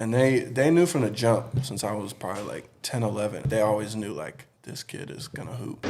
And they knew from the jump, since I was probably like 10, 11, they always knew like this kid is gonna hoop.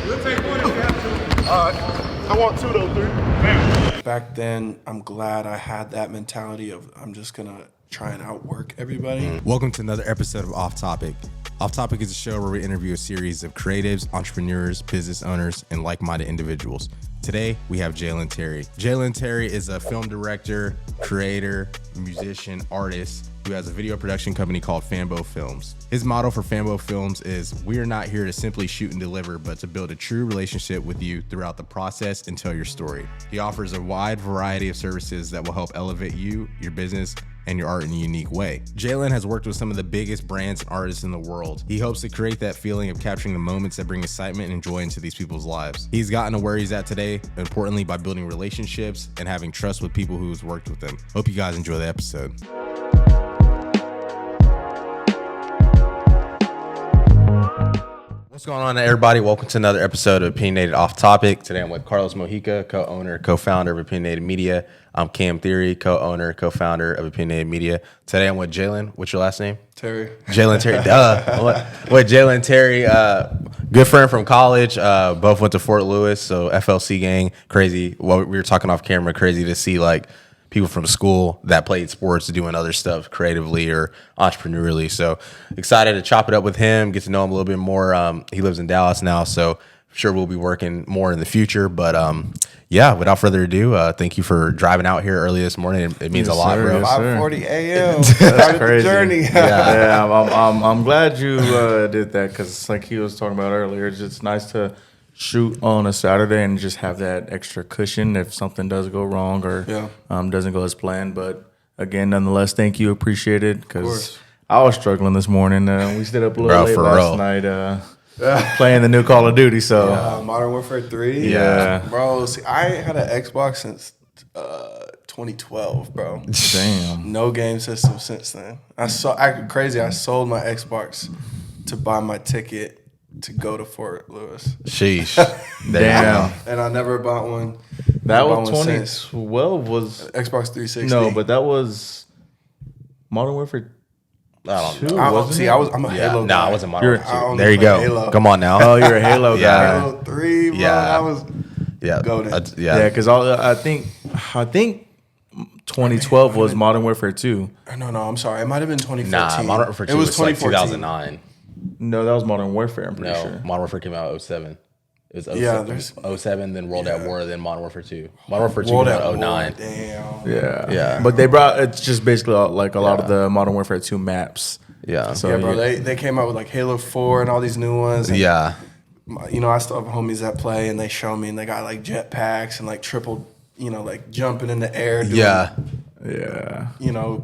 We'll take one if you have to. All right. I want 2 though, 3. Bam. Back then, I'm glad I had that mentality of I'm just gonna try and outwork everybody. Welcome to another episode of Off Topic. Off Topic is a show where we interview a series of creatives, entrepreneurs, business owners, and like-minded individuals. Today, we have Jalen Terry. Jalen Terry is a film director, creator, musician, artist who has a video production company called Fambo Films. His motto for Fambo Films is, "We are not here to simply shoot and deliver, but to build a true relationship with you throughout the process and tell your story." He offers a wide variety of services that will help elevate you, your business, and your art in a unique way. Jalen has worked with some of the biggest brands and artists in the world. He hopes to create that feeling of capturing the moments that bring excitement and joy into these people's lives. He's gotten to where he's at today, importantly by building relationships and having trust with people who's worked with him. Hope you guys enjoy the episode. What's going on, everybody? Welcome to another episode of Opinionated Off Topic. Today I'm with Carlos Mojica, co-owner, co-founder of Opinionated Media. I'm Cam Theory, co-owner, co-founder of Opinionated Media. Today I'm with Jalen. What's your last name? Terry. Jalen Terry. Duh. With Jalen Terry, good friend from college. Both went to Fort Lewis, so FLC gang. Crazy. Well, we were talking off camera. Crazy to see like people from school that played sports doing other stuff creatively or entrepreneurially. So excited to chop it up with him, get to know him a little bit more. He lives in Dallas now, so I'm sure we'll be working more in the future. But yeah, without further ado, thank you for driving out here early this morning. It means a lot, bro. 5:40 a.m. That's crazy. Journey. Yeah, I'm glad you did that because, like he was talking about earlier, it's just nice to shoot on a Saturday and just have that extra cushion if something does go wrong or doesn't go as planned. But again, nonetheless, thank you, appreciate it because I was struggling this morning. We stayed up a little late last night playing the new Call of Duty. So Modern Warfare 3. Yeah, bro. See, I had an Xbox since 2012, bro. Damn. No game system since then. I sold my Xbox to buy my ticket to go to Fort Lewis. Sheesh. Damn. And I never bought one. That was 2012 was Xbox 360. No, but that was Modern Warfare. I don't know. I'm a Halo guy. No, I wasn't Modern Warfare 2. don't There you play go. Halo. Come on now. Oh, you're a Halo guy. Halo 3, bro. Yeah. I was goated. Yeah, because I think 2012 was Modern Warfare 2. No, I'm sorry. It might have been 2014. Nah, Modern Warfare 2 it was was like 2014. 2009. No, that was Modern Warfare, I'm pretty sure. Modern Warfare came out in 07. It was 07, Yeah, 07, then World at War, then Modern Warfare 2. Modern Warfare 2 World came at out in War, 09. damn. Yeah. But they brought, it's just basically like a lot of the Modern Warfare 2 maps. Yeah. So, Yeah, bro. They came out with like Halo 4 and all these new ones. And, Yeah. you know, I still have homies that play, and they show me, and they got like jetpacks and like triple, like jumping in the air. Doing, Yeah.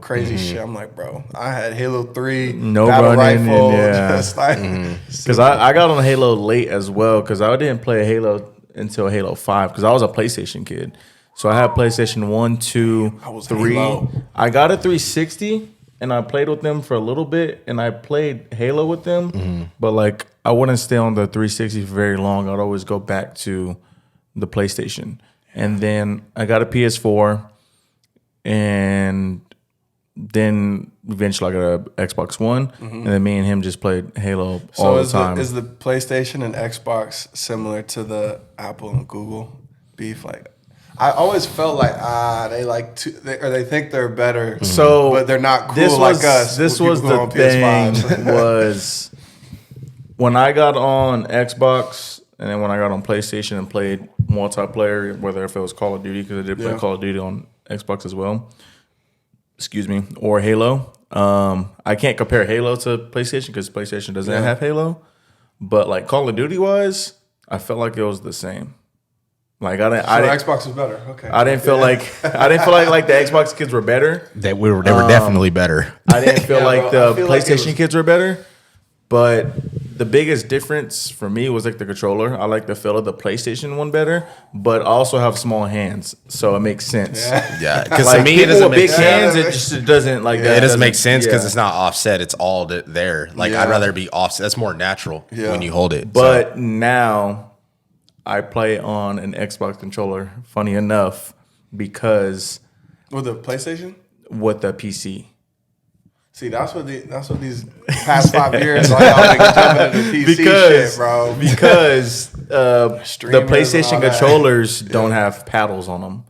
Crazy shit. I'm like, bro, I had Halo 3, No battle running, rifle, yeah. just like. Because I got on Halo late as well because I didn't play Halo until Halo 5 because I was a PlayStation kid. So I had PlayStation 1, 2, I was 3. Halo. I got a 360 and I played with them for a little bit and I played Halo with them. But like I wouldn't stay on the 360 for very long. I'd always go back to the PlayStation. And then I got a PS4 and then eventually I got an Xbox One, and then me and him just played Halo all the time. Is the PlayStation and Xbox similar to the Apple and Google beef? Like, I always felt like they think they're better, but they're not cool like us. This was the thing was when I got on Xbox and then when I got on PlayStation and played multiplayer, whether if it was Call of Duty because I did play Call of Duty on Xbox as well. Excuse me, or Halo. I can't compare Halo to PlayStation because PlayStation doesn't have Halo. But like Call of Duty wise, I felt like it was the same. Like Xbox was better. Okay. I didn't feel like the Xbox kids were better. They were definitely better. I didn't feel like the PlayStation like kids were better. But the biggest difference for me was like the controller. I like the feel of the PlayStation one better, but I also have small hands, so it makes sense. Yeah, because Like to me, it people doesn't with make big sense. hands, it doesn't like that. It doesn't make sense because yeah. it's not offset. It's all there. Like, I'd rather be offset. That's more natural when you hold it. But now I play on an Xbox controller, funny enough, because With the PlayStation? with the PC. See, that's what these past 5 years like y'all niggas jumping into PC shit, bro. Because the PlayStation and all that. controllers don't have paddles on them.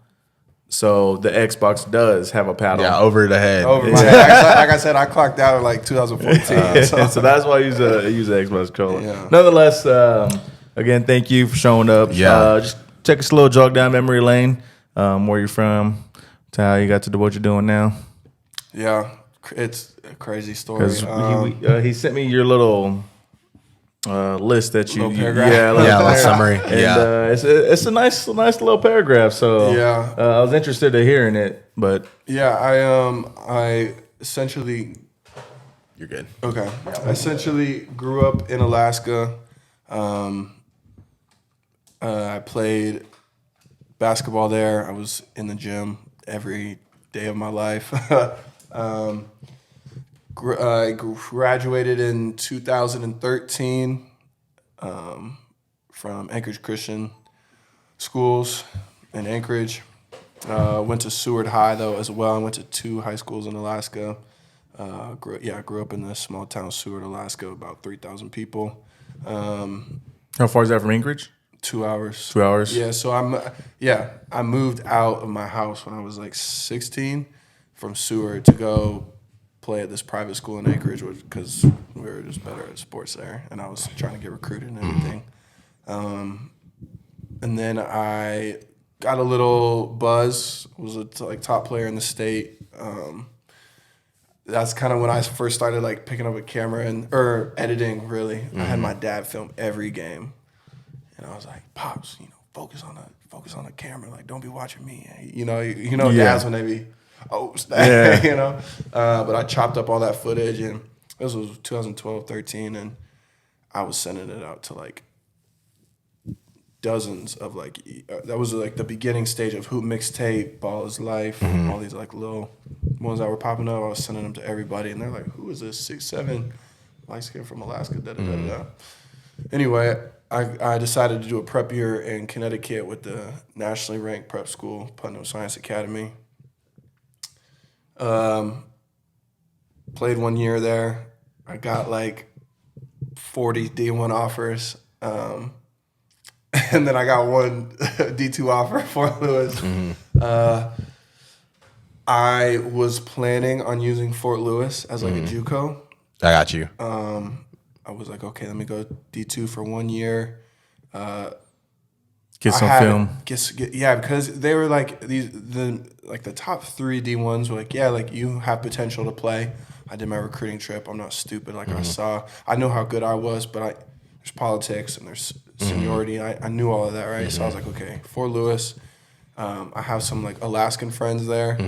So the Xbox does have a paddle. Yeah, over the head. Over my head. Like I said, I clocked out in like 2014. So that's why I use an Xbox controller. Yeah. Nonetheless, again, thank you for showing up. Yeah. Just take a slow jog down memory lane. Where you're from, to how you got to do what you're doing now. Yeah, it's a crazy story. Because he sent me your little list that you, little paragraph. Little summary. And it's a nice little paragraph. So Yeah. I was interested in hearing it, but Yeah, I essentially. You're good. Okay. I essentially grew up in Alaska. I played basketball there. I was in the gym every day of my life. I graduated in 2013 from Anchorage Christian Schools in Anchorage. Went to Seward High, though, as well. I went to 2 high schools in Alaska. I grew up in this small town, Seward, Alaska, about 3,000 people. how far is that from Anchorage? 2 hours. 2 hours? Yeah, so I moved out of my house when I was like 16 from Seward to go play at this private school in Anchorage because we were just better at sports there, and I was trying to get recruited and everything. And then I got a little buzz, was a top player in the state. That's kind of when I first started like picking up a camera or editing. Really, I had my dad film every game. And I was like, Pops, focus on the camera. Like, don't be watching me. Dads when they be, But I chopped up all that footage, and this was 2012, 13, and I was sending it out to like dozens of that was like the beginning stage of Hoop Mixtape, Ball is Life, all these like little ones that were popping up. I was sending them to everybody, and they're like, who is this 6'7" light skin from Alaska? Anyway, I decided to do a prep year in Connecticut with the nationally ranked prep school, Putnam Science Academy. Played 1 year there. I got like 40 D1 offers. And then I got one D2 offer for Lewis. I was planning on using Fort Lewis as like a JUCO. I got you. I was like, okay, let me go D2 for 1 year. Get some film. Because they were like the top 3 D1s were like, you have potential to play. I did my recruiting trip. I'm not stupid. I know how good I was, but there's politics and there's seniority. I knew all of that, right? So I was like, okay, Fort Lewis. I have some like Alaskan friends there.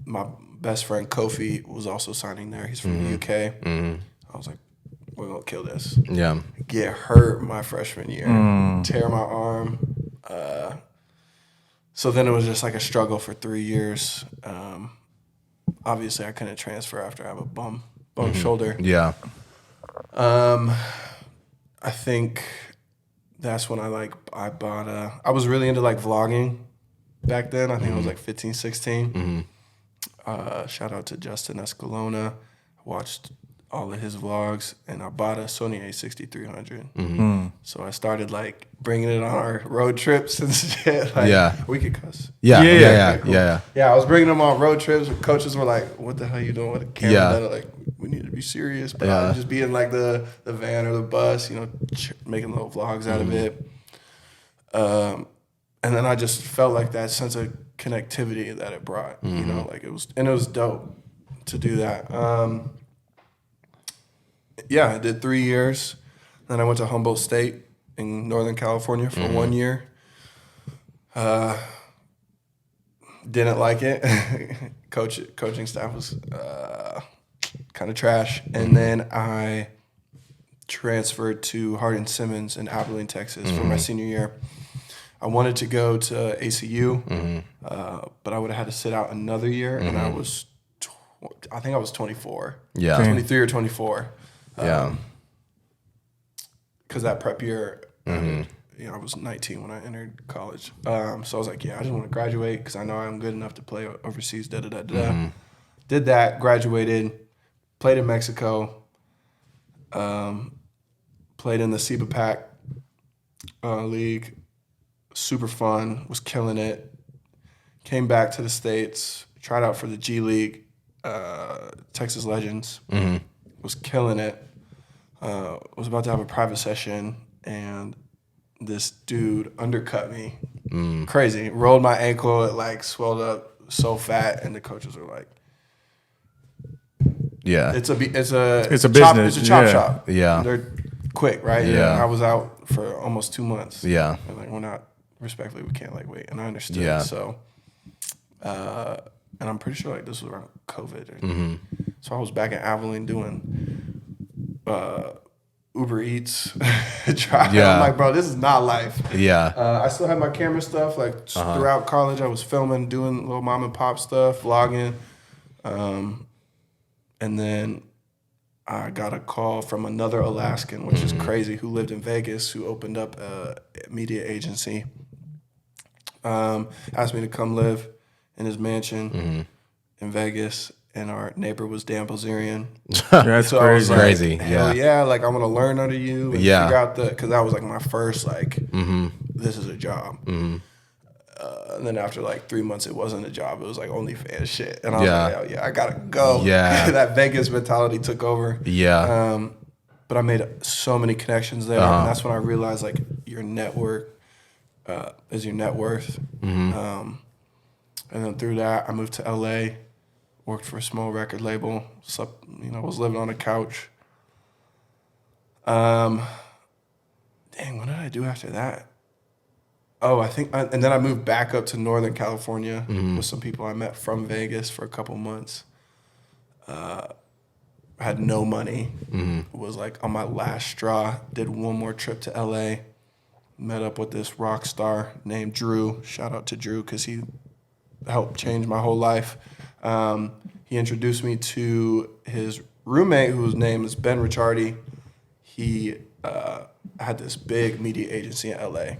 My best friend Kofi was also signing there. He's from the UK. I was like, we're gonna kill this. Yeah. Get hurt my freshman year, tear my arm. So then it was just like a struggle for 3 years. Obviously, I couldn't transfer after I have a bum shoulder. Yeah. I think that's when I bought I was really into like vlogging back then. I think I was like 15, 16. Shout out to Justin Escalona. I watched all of his vlogs, and I bought a Sony A6300. So I started like bringing it on our road trips and shit. We could cuss. Yeah. Yeah, I was bringing them on road trips. Coaches were like, "What the hell you doing with a camera?" Yeah. They're like, we need to be serious. But I would just be in like the van or the bus, making little vlogs out of it. And then I just felt like that sense of connectivity that it brought. It was dope to do that. I did 3 years. Then I went to Humboldt State in Northern California for 1 year. Didn't like it. Coaching staff was kind of trash. And then I transferred to Hardin-Simmons in Abilene, Texas for my senior year. I wanted to go to ACU, but I would have had to sit out another year, and I think I was 24. Yeah. 23 or 24. Yeah. Because that prep year ended I was 19 when I entered college. So I was like, I just want to graduate because I know I'm good enough to play overseas. Did that, graduated, played in Mexico, played in the SEBA Pac league. Super fun, was killing it. Came back to the States, tried out for the G League, Texas Legends, was killing it. Was about to have a private session, and this dude undercut me. Crazy. Rolled my ankle, it like swelled up so fat, and the coaches were like, it's a business. It's a chop shop. Yeah. They're quick, right? Yeah. I was out for almost 2 months. Yeah. And like, we're not, respectfully, we can't like wait. And I understood. Yeah. So, and I'm pretty sure like this was around COVID. So I was back in Abilene doing Uber Eats. I'm like, bro, this is not life. Yeah. I still had my camera stuff. Like throughout college, I was filming, doing little mom and pop stuff, vlogging. And then I got a call from another Alaskan, which is crazy, who lived in Vegas, who opened up a media agency. Asked me to come live in his mansion in Vegas, and our neighbor was Dan Bilzerian. That's so crazy. I was like, Crazy. hell yeah, like I want to learn under you and Yeah. figure out because that was like my first like this is a job. And then after like 3 months, it wasn't a job. It was like OnlyFans shit. And I was like, hell yeah, I gotta go. Yeah. That Vegas mentality took over. Yeah. But I made so many connections there. And that's when I realized like your network is your net worth. And then through that, I moved to LA, worked for a small record label, slept, was living on a couch. Dang, what did I do after that? Oh, and then I moved back up to Northern California with some people I met from Vegas for a couple months. I had no money. Was like on my last straw. Did one more trip to LA. Met up with this rock star named Drew. Shout out to Drew because he helped change my whole life. He introduced me to his roommate, whose name is Ben Ricciardi. He had this big media agency in LA.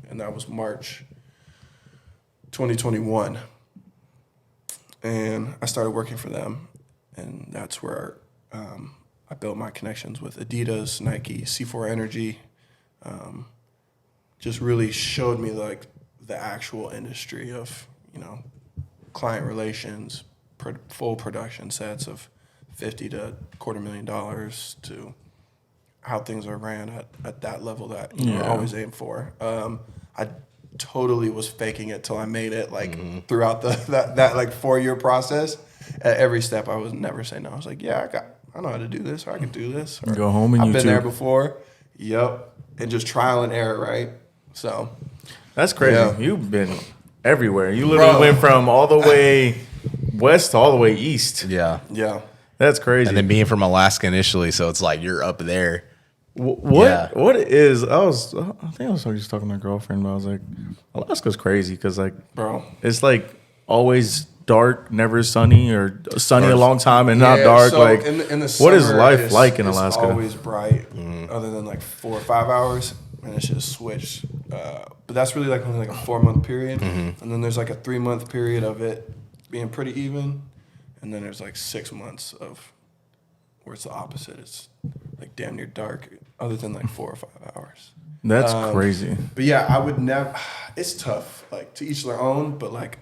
And that was March 2021. And I started working for them. And that's where I built my connections with Adidas, Nike, C4 Energy. Just really showed me like the actual industry of, client relations, full production sets of $50,000 to $250,000 to how things are ran at that level that you always aim for. I totally was faking it till I made it. Like throughout that like 4-year process, at every step I would never say no. I was like, I know how to do this, or I can do this. Or, go home and I've been there before. Yep, and just trial and error, right? So that's crazy. Yeah. You've been everywhere. You literally went from all the way west to all the way east. Yeah. That's crazy. And then being from Alaska initially, so it's like you're up there. What is? I think I was just talking to my girlfriend, but I was like, Alaska's crazy because like, bro, it's like always dark, never sunny, or sunny a long time and not dark. So like, in the summer, what is life like in Alaska? It's always bright, other than like 4 or 5 hours, and it's just switched. But that's really like only like a 4-month period, and then there's like a 3-month period of it being pretty even, and then there's like 6 months of where it's the opposite. It's like damn near dark, other than like 4 or 5 hours. That's crazy. But yeah, I would never. It's tough, like to each their own. But like,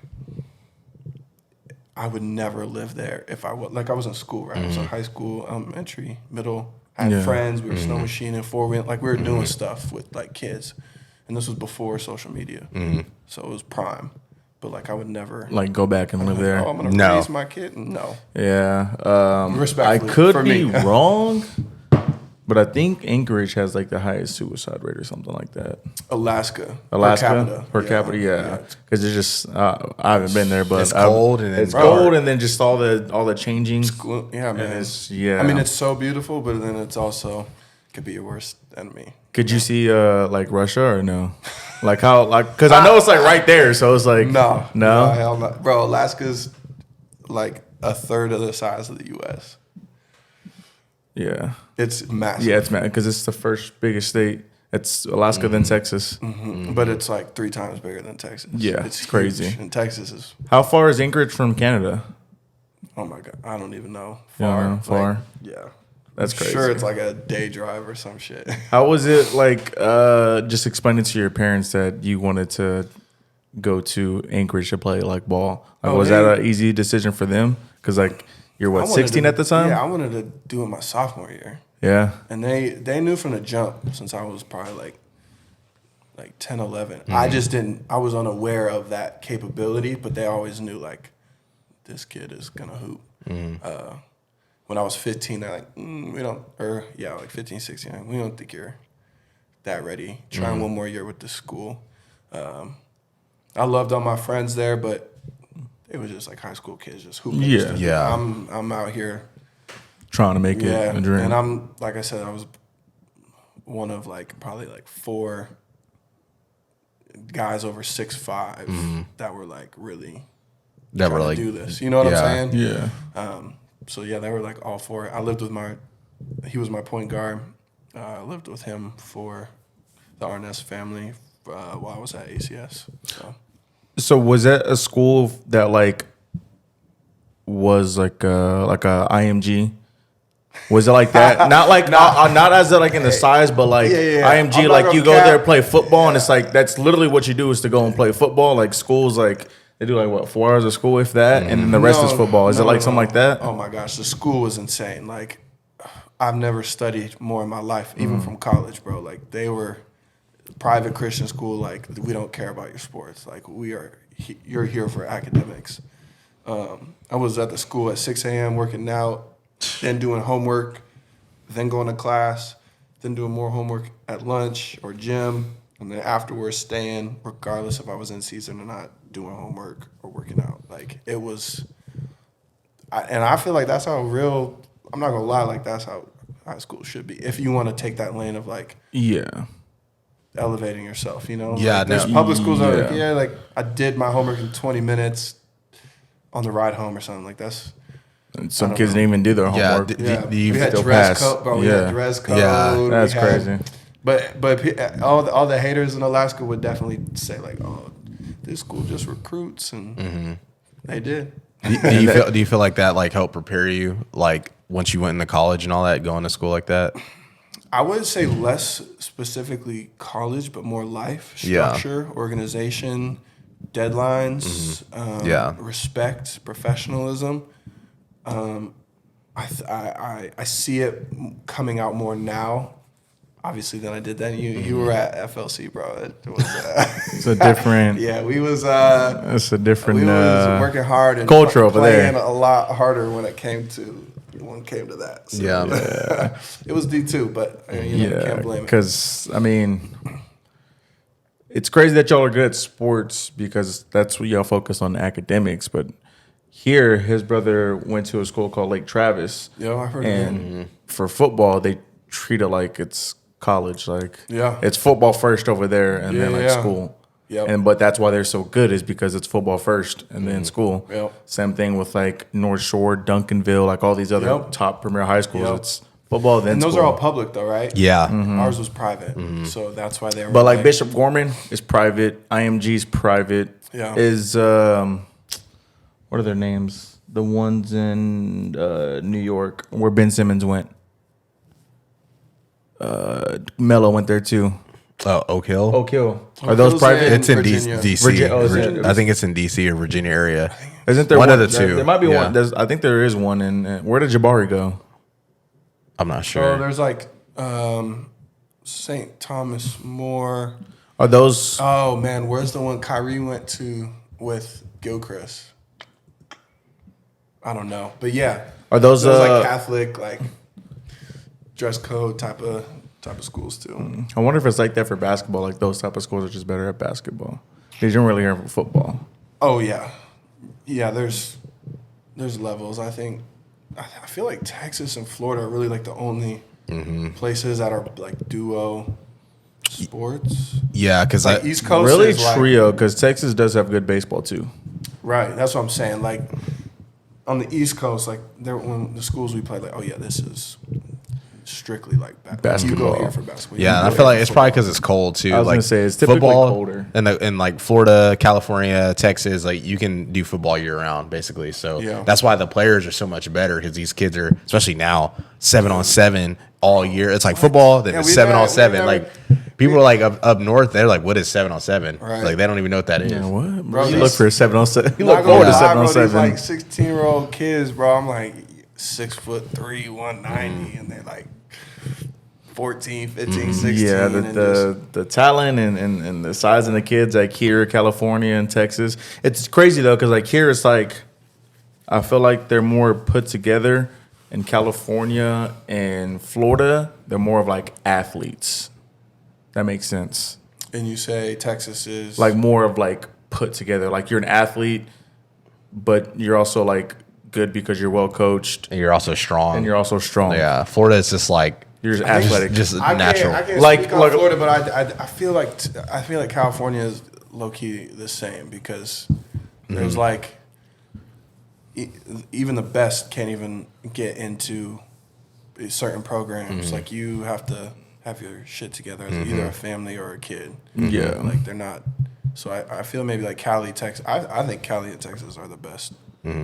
I would never live there if I was like I was in school, right? I was in high school, elementary, middle. I had friends. We were snow machining, 4-wheel, like we were doing stuff with like kids, and this was before social media, so it was prime. But like I would never like go back and live there. Oh, I'm gonna raise my kid. No. Yeah. Respectfully, I could for be me. wrong, but I think Anchorage has like the highest suicide rate or something like that. Alaska Per capita, yeah. Because it's just I haven't been there, but it's cold and it's cold, and then just all the changing. Yeah, man. I mean, it's so beautiful, but then it's also could be your worst enemy. Could you see like Russia or no? Like how because I know it's like right there, so it's like no, hell no, bro. Alaska's like a third of the size of the U.S. Yeah, it's massive. Yeah, it's massive because it's the first biggest state It's Alaska than Texas. But it's like 3 times bigger than Texas. Yeah, it's crazy. huge. And Texas is, How far is Anchorage from Canada? oh my God, I don't even know. Yeah, far. Like, yeah. That's I'm crazy. sure it's like a day drive or some shit. How was it like just explaining to your parents that you wanted to go to Anchorage to play like ball? Like, was that an easy decision for them? Because like you're what, 16 at the time? Yeah, I wanted to do it my sophomore year. Yeah. And they knew from the jump since I was probably like 10, 11. I just didn't, I was unaware of that capability, but they always knew like this kid is gonna hoop. When I was 15, they're like, we don't, or yeah, like 15, 16, we don't think you're that ready. Try one more year with the school. I loved all my friends there, but it was just like high school kids just hooping. Yeah. I'm out here Trying to make it a dream. and I'm, like I said, I was one of like probably like 4 guys over 6'5" that were like really That were trying like to do this. You know what I'm saying? Yeah. So yeah, they were like all 4. I lived with he was my point guard. I lived with him for the Arness family while I was at ACS. So was that a school that like was like a IMG? Was it like that? Not like not as like in the size, but like IMG. I'm not Like gonna you go cap. there play football, and it's like that's literally what you do is to go and play football. Like schools, like they do like what 4 hours of school if that, and then the rest is football. Is it like something like that? Oh my gosh, the school was insane. Like I've never studied more in my life, even from college, bro. Like they were private Christian school. Like we don't care about your sports. Like you're here for academics. I was at the school at 6 a.m. working out, then doing homework, then going to class, then doing more homework at lunch or gym, and then afterwards staying, regardless if I was in season or not, doing homework or working out. Like it was, and I feel like that's how real. I'm not gonna lie, like that's how high school should be. If you want to take that lane of like elevating yourself, you know. Yeah, like, there's public schools that are like, like I did my homework in 20 minutes on the ride home or something. Like that's. And some kids didn't even do their homework. Do you we had still dress pass? code, bro. We had dress code. Yeah, that's crazy. But all the haters in Alaska would definitely say like, oh, this school just recruits, and they did. Do you feel like that like helped prepare you like once you went into college and all that, going to school like that? I would say less specifically college, but more life structure, organization, deadlines, respect, professionalism. I see it coming out more now, obviously, than I did then. You were at FLC, bro. It was, it's a different. Yeah, we was. It's a different. We was working hard and culture over playing there. a lot harder when it came to that. So, it was D2, but you can't blame it. Because I mean, it's crazy that y'all are good at sports because that's what y'all focus on academics, but. Here, his brother went to a school called Lake Travis. Yeah, I heard and for football, they treat it like it's college. Like, it's football first over there, and then like school. Yep. But that's why they're so good is because it's football first and then school. Yep. Same thing with like North Shore, Duncanville, like all these other top premier high schools. It's football then. And those school. are all public though, right? Yeah. Ours was private, so that's why they were. But like Bishop Gorman is private. IMG's private. Yeah. Is what are their names? The ones in New York where Ben Simmons went. Melo went there too. Oh, Oak Hill. Oak Hill. Are those Hill's private? It's in Virginia. DC. I think it's in DC or Virginia area. Isn't there one of the two? There might be one. I think there is one in. Where did Jabari go? I'm not sure. Oh, there's like St. Thomas More. Are those? Oh man, where's the one Kyrie went to with Gilchrist? I don't know, but yeah, Are those like Catholic, like dress code type of schools too? I wonder if it's like that for basketball. Like those type of schools are just better at basketball. They don't really hear for football. Oh yeah. There's levels. I feel like Texas and Florida are really like the only places that are like duo sports. Yeah, because like East Coast really is trio because Texas does have good baseball too. Right, that's what I'm saying. Like on the East Coast, like when the schools we played, like this is strictly like basketball. You go here for basketball. Yeah, and I feel like it's probably because it's cold too. I was like gonna say it's typically football, colder. in like Florida, California, Texas, like you can do football year round basically. So that's why the players are so much better because these kids are, especially now, 7-on-7 all year. It's like football, then it's 7-on-7. Like people are like up north, they're like, what is 7-on-7? Right. Like they don't even know what that is. Yeah, what? Bro, You look for a 7-on-7. You Not look forward to gonna lie, bro, these 7-on-7. like 16-year-old kids, bro. I'm like 6'3", 190, and they're like 14, 15, 16. Yeah, the talent and the size of the kids like here, California and Texas. It's crazy though, because like here it's like I feel like they're more put together. In California and Florida, they're more of like athletes. That makes sense. And you say Texas is Like more of like put together. Like you're an athlete, but you're also like good because you're well coached. And you're also strong. Yeah. Florida is just like You're just athletic. just I natural. can't Like- speak on like- Florida, but I feel like California is low key the same because there's like even the best can't even get into certain programs. Like you have to have your shit together as either a family or a kid. Yeah. Like they're not. So I feel maybe like Cali, Texas. I think Cali and Texas are the best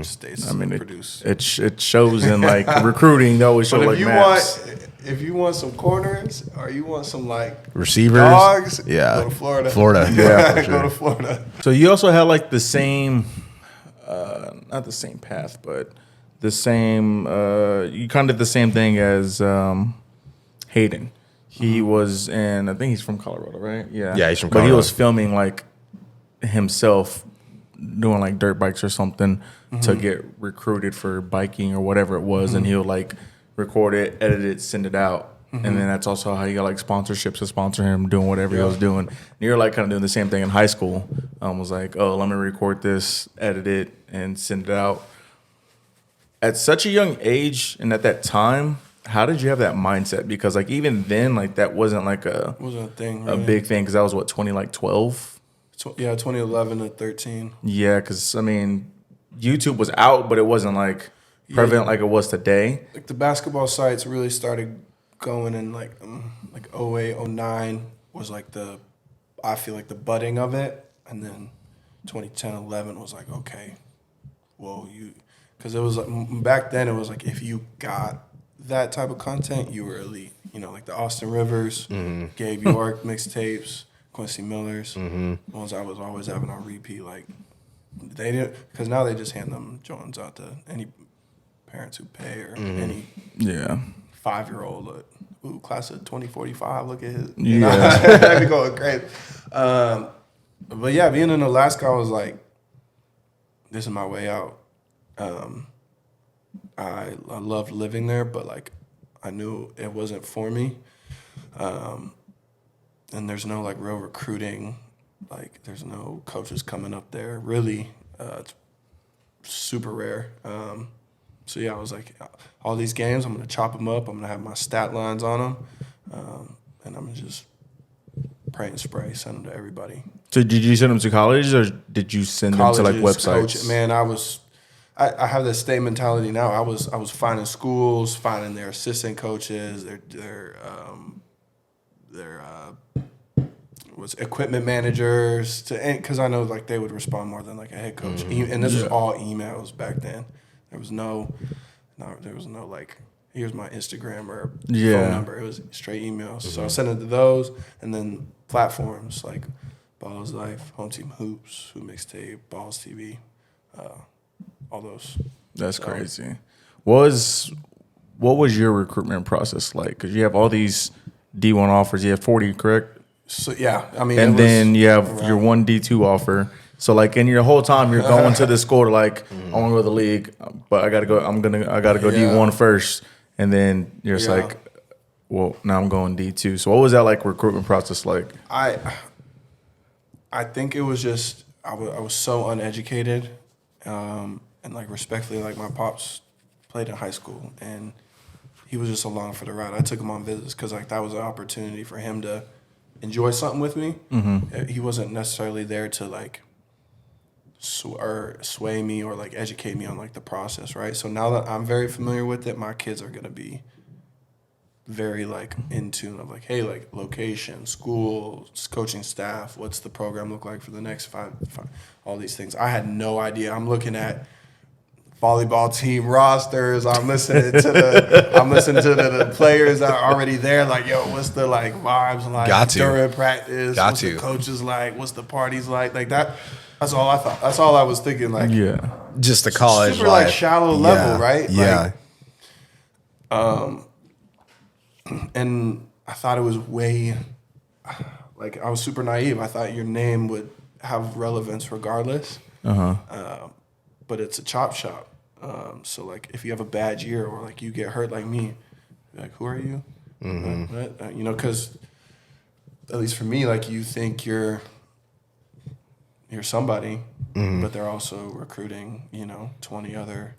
states I mean, to produce. it shows in like recruiting. They always show But like if you maps. if you want some corners or you want some like Receivers. dogs, Yeah. go to Florida. Florida. Yeah, for Go sure. to Florida. So you also had like the same, not the same path, but the same. You kind of did the same thing as Hayden. He was in. I think he's from Colorado, right? Yeah. Yeah, he's from But he Colorado. was filming like himself doing like dirt bikes or something to get recruited for biking or whatever it was, and he'll like record it, edit it, send it out. And then that's also how you got like sponsorships to sponsor him doing whatever he was doing. And you're like kind of doing the same thing in high school. Was like, oh, let me record this, edit it, and send it out. At such a young age and at that time, how did you have that mindset? Because like even then, like that wasn't like Wasn't a thing. a Really. big thing. Because that was what 2012. Yeah, 2011 to 13. Yeah, because I mean, YouTube was out, but it wasn't like prevalent like it was today. Like the basketball sites really started going in like 08, 09 was like I feel like the budding of it, and then 2010, 11 was like okay, well because it was like back then it was like if you got that type of content you were elite. You know, like the Austin Rivers, Gabe York mixtapes. Quincy Miller's, ones I was always having on repeat. Like they didn't, because now they just hand them joints out to any parents who pay or any Yeah. 5-year-old. Ooh, class of 2045. Look at his. Yeah. That'd be going great. But yeah, being in Alaska, I was like, this is my way out. I loved living there, but like I knew it wasn't for me. And there's no like real recruiting, like there's no coaches coming up there. Really, it's super rare. So yeah, I was like, all these games, I'm gonna chop them up. I'm gonna have my stat lines on them, and I'm gonna just pray and spray, send them to everybody. So did you send them to colleges or did you send them to like Colleges, websites? man, I have this same mentality now. I was finding schools, finding their assistant coaches, their was equipment managers because I know like they would respond more than like a head coach. And this was all emails back then. There was no like here's my Instagram or phone number. It was straight emails. So I sent it to those, and then platforms like Balls Life, Home Team Hoops, Who Mixtape, Balls TV, all those. That's crazy. What was your recruitment process like? Because you have all these D1 offers. You have 40, correct? So yeah, I mean, And then you have your one D2 offer. So like in your whole time, you're going to the school to like, I want to go to the league, but I gotta go. I gotta go D1 first, and then you're just like, well, now I'm going D2. So what was that like recruitment process like? I think it was just I was so uneducated, and like respectfully, like my pops played in high school, and he was just along for the ride. I took him on visits because like that was an opportunity for him to enjoy something with me. He wasn't necessarily there to like sway me or like educate me on like the process, right? So now that I'm very familiar with it, my kids are gonna be very like in tune of like, hey, like location, school, coaching staff, what's the program look like for the next five all these things. I had no idea. I'm looking at volleyball team rosters. I'm listening to the players that are already there. Like, yo, what's the like vibes like during practice? What's the coaches like? What's the parties like? Like that. That's all I thought. That's all I was thinking. Like, yeah, just the college super life. like shallow level, right? Yeah. Like, and I thought it was way, like I was super naive. I thought your name would have relevance regardless. But it's a chop shop. So like if you have a bad year or like you get hurt like me, you're like, who are you? What? You know, because at least for me, like you think you're somebody, but they're also recruiting, 20 other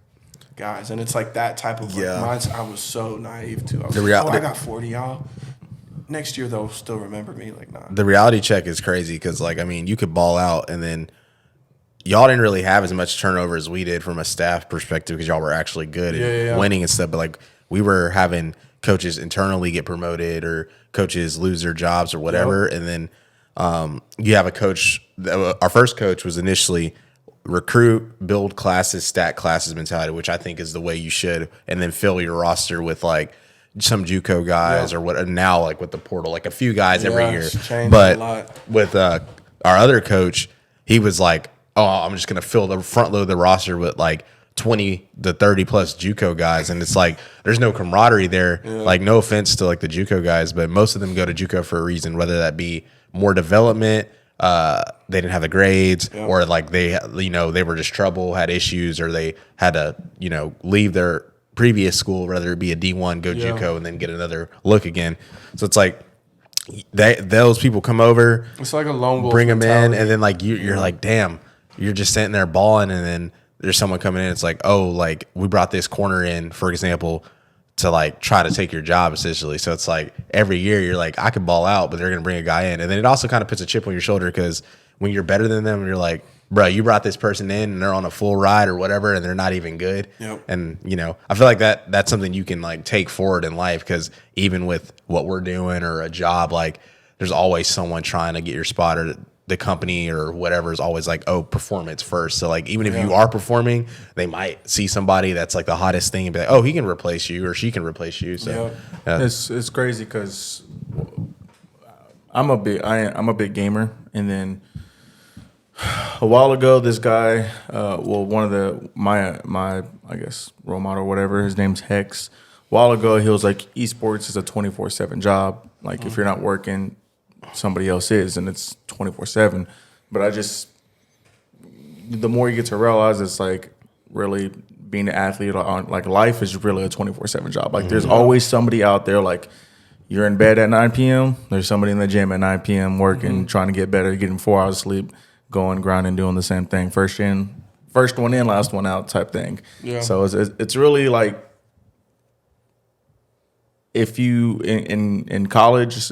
guys. And it's like that type of mindset. I was so naive to. I was I got 40 y'all. Next year they'll still remember me. Like, nah. The reality check is crazy because, like, I mean, you could ball out and then y'all didn't really have as much turnover as we did from a staff perspective because y'all were actually good at winning and stuff. But, like, we were having coaches internally get promoted or coaches lose their jobs or whatever. And then you have a coach. Our first coach was initially recruit, build classes, stack classes mentality, which I think is the way you should, and then fill your roster with like some JUCO guys or what. Now, like with the portal, like a few guys every year. But a lot. With our other coach, he was like, "Oh, I'm just gonna fill the front load of the roster with like 20 to 30 plus JUCO guys," and it's like there's no camaraderie there. Like, no offense to like the JUCO guys, but most of them go to JUCO for a reason, whether that be more development. They didn't have the grades, or like they were just trouble, had issues, or they had to, leave their previous school, whether it be a D1, go JUCO, and then get another look again. So it's like those people come over. It's like a lone wolf bring mentality. them in, and then like you're like, damn, you're just sitting there balling, and then there's someone coming in. It's like, oh, like we brought this corner in, for example, to like try to take your job essentially. So it's like every year you're like, I could ball out, but they're going to bring a guy in. And then it also kind of puts a chip on your shoulder because when you're better than them, you're like, bro, you brought this person in and they're on a full ride or whatever, and they're not even good. And, I feel like that's something you can like take forward in life because even with what we're doing or a job, like there's always someone trying to get your spot, or the company or whatever is always like, oh, performance first. So like even if you are performing, they might see somebody that's like the hottest thing and be like, oh, he can replace you or she can replace you. So it's crazy because I'm a big gamer, and then a while ago this guy, one of my I guess role model or whatever, his name's Hex. A while ago he was like, esports is a 24/7 job. Like if you're not working, somebody else is, and it's 24/7. But the more you get to realize, it's like really being an athlete, like life is really a 24/7 job. Like there's always somebody out there. Like you're in bed at 9 p.m. There's somebody in the gym at 9 p.m. working, trying to get better, getting 4 hours of sleep, going grinding, doing the same thing. First one in, last one out type thing. So it's really like, if you in college,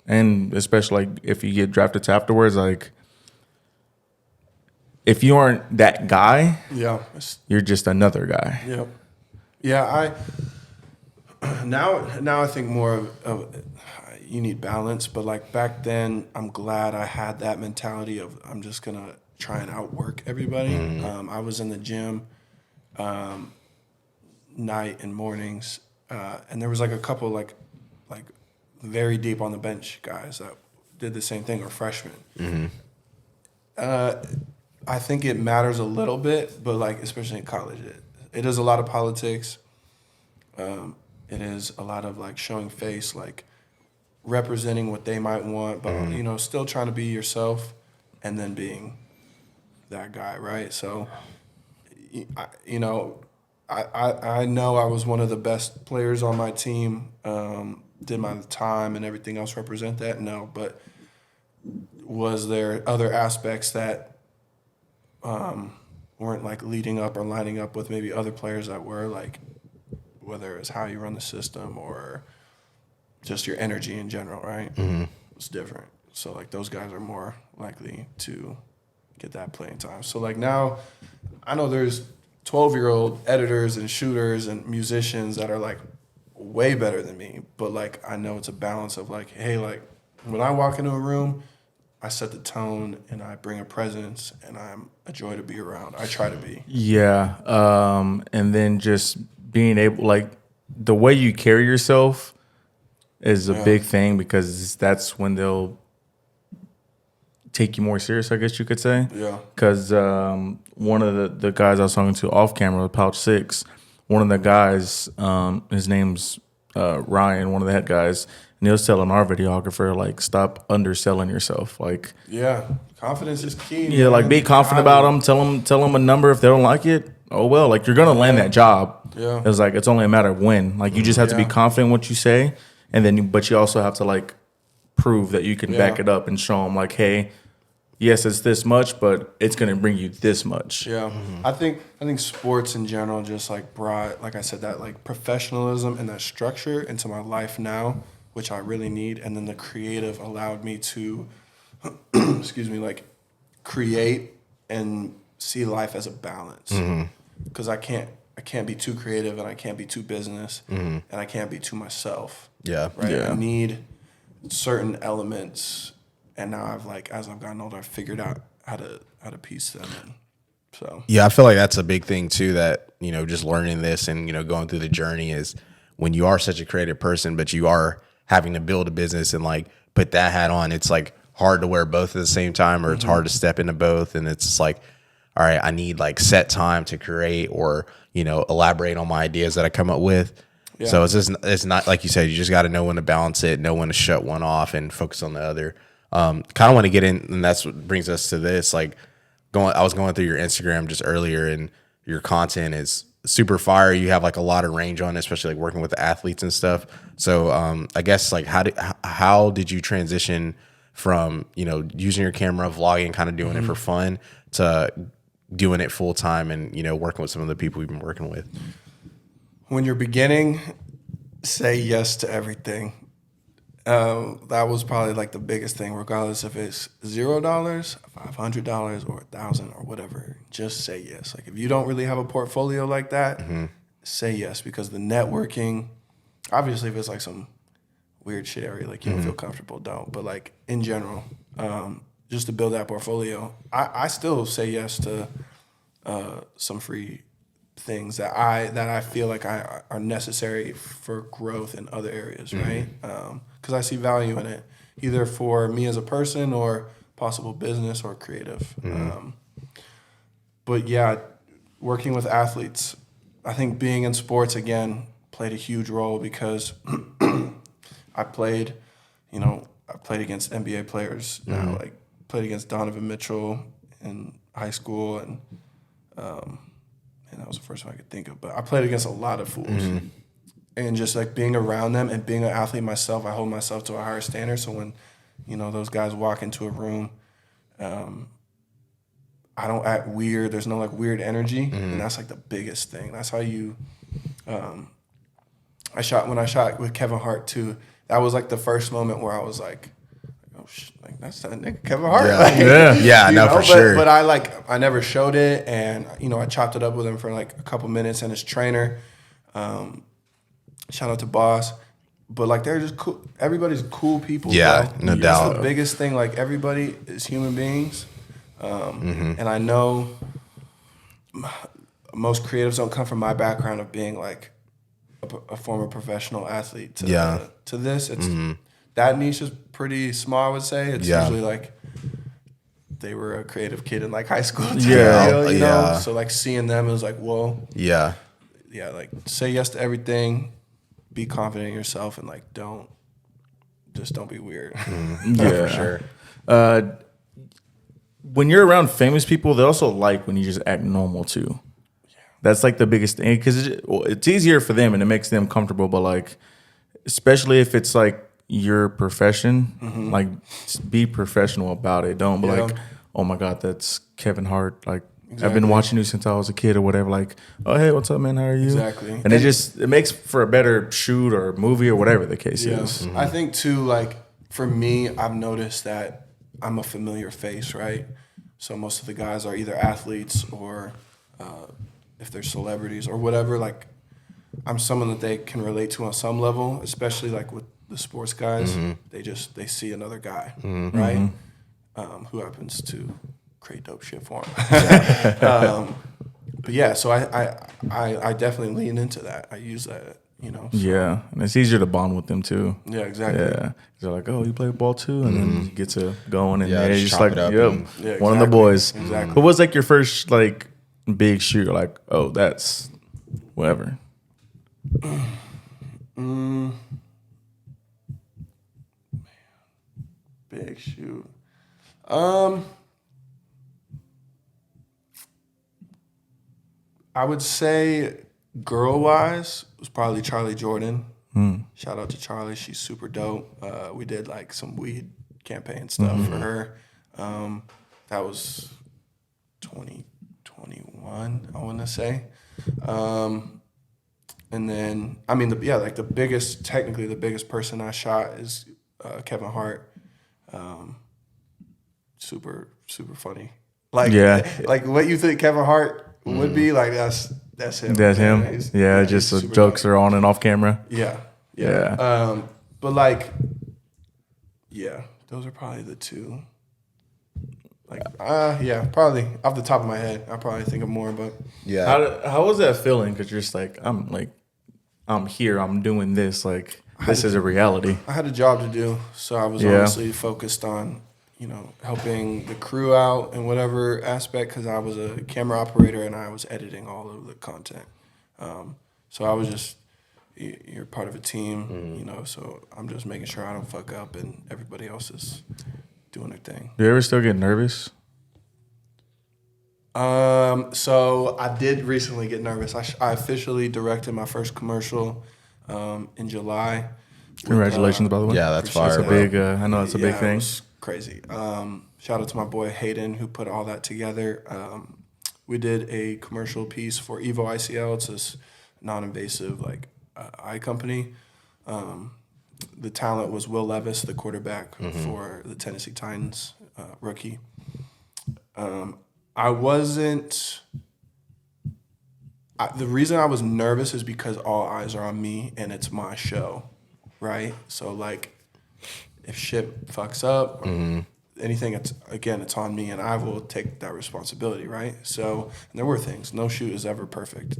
and especially like if you get drafted to afterwards, like if you aren't that guy, you're just another guy. Now I think more of you need balance, but like back then, I'm glad I had that mentality of I'm just gonna try and outwork everybody. I was in the gym night and mornings. And there was like a couple like very deep on the bench guys that did the same thing, or freshmen. I think it matters a little bit, but like especially in college, it is a lot of politics. It is a lot of like showing face, like representing what they might want, but still trying to be yourself, and then being that guy, right? So, I know I was one of the best players on my team, did my time and everything else represent that? No, but was there other aspects that weren't like leading up or lining up with maybe other players that were, like whether it's how you run the system or just your energy in general, right? It's different. So like those guys are more likely to get that playing time. So like now I know there's 12-year-old editors and shooters and musicians that are like way better than me, but like I know it's a balance of like, hey, like when I walk into a room, I set the tone and I bring a presence and I'm a joy to be around. I try to be. Yeah. And then just being able, like, the way you carry yourself is a big thing, because that's when they'll take you more serious, I guess you could say. Yeah. Because one of the guys I was talking to off camera, Pouch Six, one of the guys, his name's Ryan, one of the head guys, and he was telling our videographer, like, stop underselling yourself. Like, Yeah, confidence is key. yeah, man. like, be confident about them. Tell them a number. If they don't like it, oh well. Like, you're gonna land that job. Yeah. It's like, it's only a matter of when. Like, you just have to be confident in what you say, and then but you also have to, like, prove that you can back it up and show them, like, hey, yes, it's this much, but it's gonna bring you this much. Yeah, I think sports in general just like brought, like I said, that like professionalism and that structure into my life now, which I really need. And then the creative allowed me to, excuse me, like create and see life as a balance. Because I can't be too creative and I can't be too business and I can't be too myself. Yeah. Right. Yeah. I need certain elements. And now I've like, as I've gotten older, I've figured out how to piece them in. So Yeah, I feel like that's a big thing too, that, you know, just learning this and, you know, going through the journey is when you are such a creative person, but you are having to build a business and like put that hat on, it's like hard to wear both at the same time, or it's hard to step into both. And it's just like, all right, I need like set time to create or, you know, elaborate on my ideas that I come up with. Yeah. So it's not like you said, you just got to know when to balance it, know when to shut one off and focus on the other. Kind of want to get in, and that's what brings us to this. Like, I was going through your Instagram just earlier, and your content is super fire. You have like a lot of range on it, especially like working with the athletes and stuff. So, I guess like how did you transition from, you know, using your camera, vlogging, kind of doing it for fun, to doing it full time and, you know, working with some of the people we've been working with? when you're beginning, say yes to everything. That was probably like the biggest thing, regardless if it's $0, $500, or $1,000 or whatever. Just say yes. Like if you don't really have a portfolio like that, say yes, because the networking. Obviously, if it's like some weird shit area, like you don't feel comfortable, don't. But like in general, just to build that portfolio, I still say yes to some free things that I feel like are necessary for growth in other areas, right? Because I see value in it, either for me as a person or possible business or creative. But yeah, working with athletes, I think being in sports again played a huge role, because I played against NBA players now, like played against Donovan Mitchell in high school, and that was the first one I could think of. But I played against a lot of fools. And just like being around them and being an athlete myself, I hold myself to a higher standard. So when, those guys walk into a room, I don't act weird. There's no like weird energy. And that's like the biggest thing. That's how you, when I shot with Kevin Hart too, that was like the first moment where I was like, oh shit, like that's that nigga Kevin Hart. Yeah, like, for sure. But I never showed it, and I chopped it up with him for like a couple minutes, and his trainer, shout out to Boss, but like they're just cool. Everybody's cool people. Yeah, bro. no doubt. That's the biggest thing. Like everybody is human beings, and I know most creatives don't come from my background of being like a former professional athlete. To this, it's that niche is pretty small. I would say it's usually like they were a creative kid in like high school. You know? So like seeing them, it was like, whoa. Yeah. Like say yes to everything. Be confident in yourself, and like don't be weird. For sure. When you're around famous people, they also like when you just act normal too. That's like the biggest thing, because it's easier for them and it makes them comfortable. But like, especially if it's like your profession, like be professional about it. Don't be like, oh my God, that's Kevin Hart. Like I've been watching you since I was a kid or whatever. Like, oh hey, what's up, man? How are you? Exactly. And it makes for a better shoot or movie or whatever the case is. I think too, like for me, I've noticed that I'm a familiar face, right? So most of the guys are either athletes or if they're celebrities or whatever. Like I'm someone that they can relate to on some level, especially like with the sports guys. They see another guy, right? Who happens to create dope shit for them. But yeah, so I definitely lean into that. I use that, you know. So. Yeah, and it's easier to bond with them too. Yeah, exactly. Yeah, they're like, oh, you play ball too, and then you get to going, and Yeah, they're just just chop like, it up yep, and- Yeah, one of the exactly. boys. Exactly. Who was like your first like big shoot? Like, oh, that's whatever. Big shoot. I would say girl-wise was probably Charlie Jordan. Shout out to Charlie. She's super dope. We did like some weed campaign stuff for her. That was 2021, I want to say. And then, I mean, technically the biggest person I shot is Kevin Hart. Super funny. Like, Yeah. like what you think Kevin Hart would be, like that's him. That's man. him. He's- Yeah, just he's the super jokes dope. are on and off camera. Yeah. Yeah. But like, yeah, those are probably the two. Like, yeah, probably off the top of my head, I probably think of more, but Yeah. How was that feeling? Because you're just like, I'm here, I'm doing this. Like, this is a reality. I had a job to do, so I was Yeah. honestly focused on, you know, helping the crew out in whatever aspect, because I was a camera operator and I was editing all of the content. So I was just, you're part of a team, you know, so I'm just making sure I don't fuck up and everybody else is doing their thing. Do you ever still get nervous? So I did recently get nervous. I officially directed my first commercial in July. Congratulations, by the way. Yeah, that's Appreciate fire, that. bro. Big. I know it's a big It thing. was crazy. Shout out to my boy Hayden who put all that together. We did a commercial piece for Evo ICL. It's this non-invasive like eye company. The talent was Will Levis, the quarterback for the Tennessee Titans, rookie. I wasn't. The reason I was nervous is because all eyes are on me and it's my show, right? So like, if shit fucks up or anything, it's on me and I will take that responsibility, right? So and there were things. No shoot is ever perfect.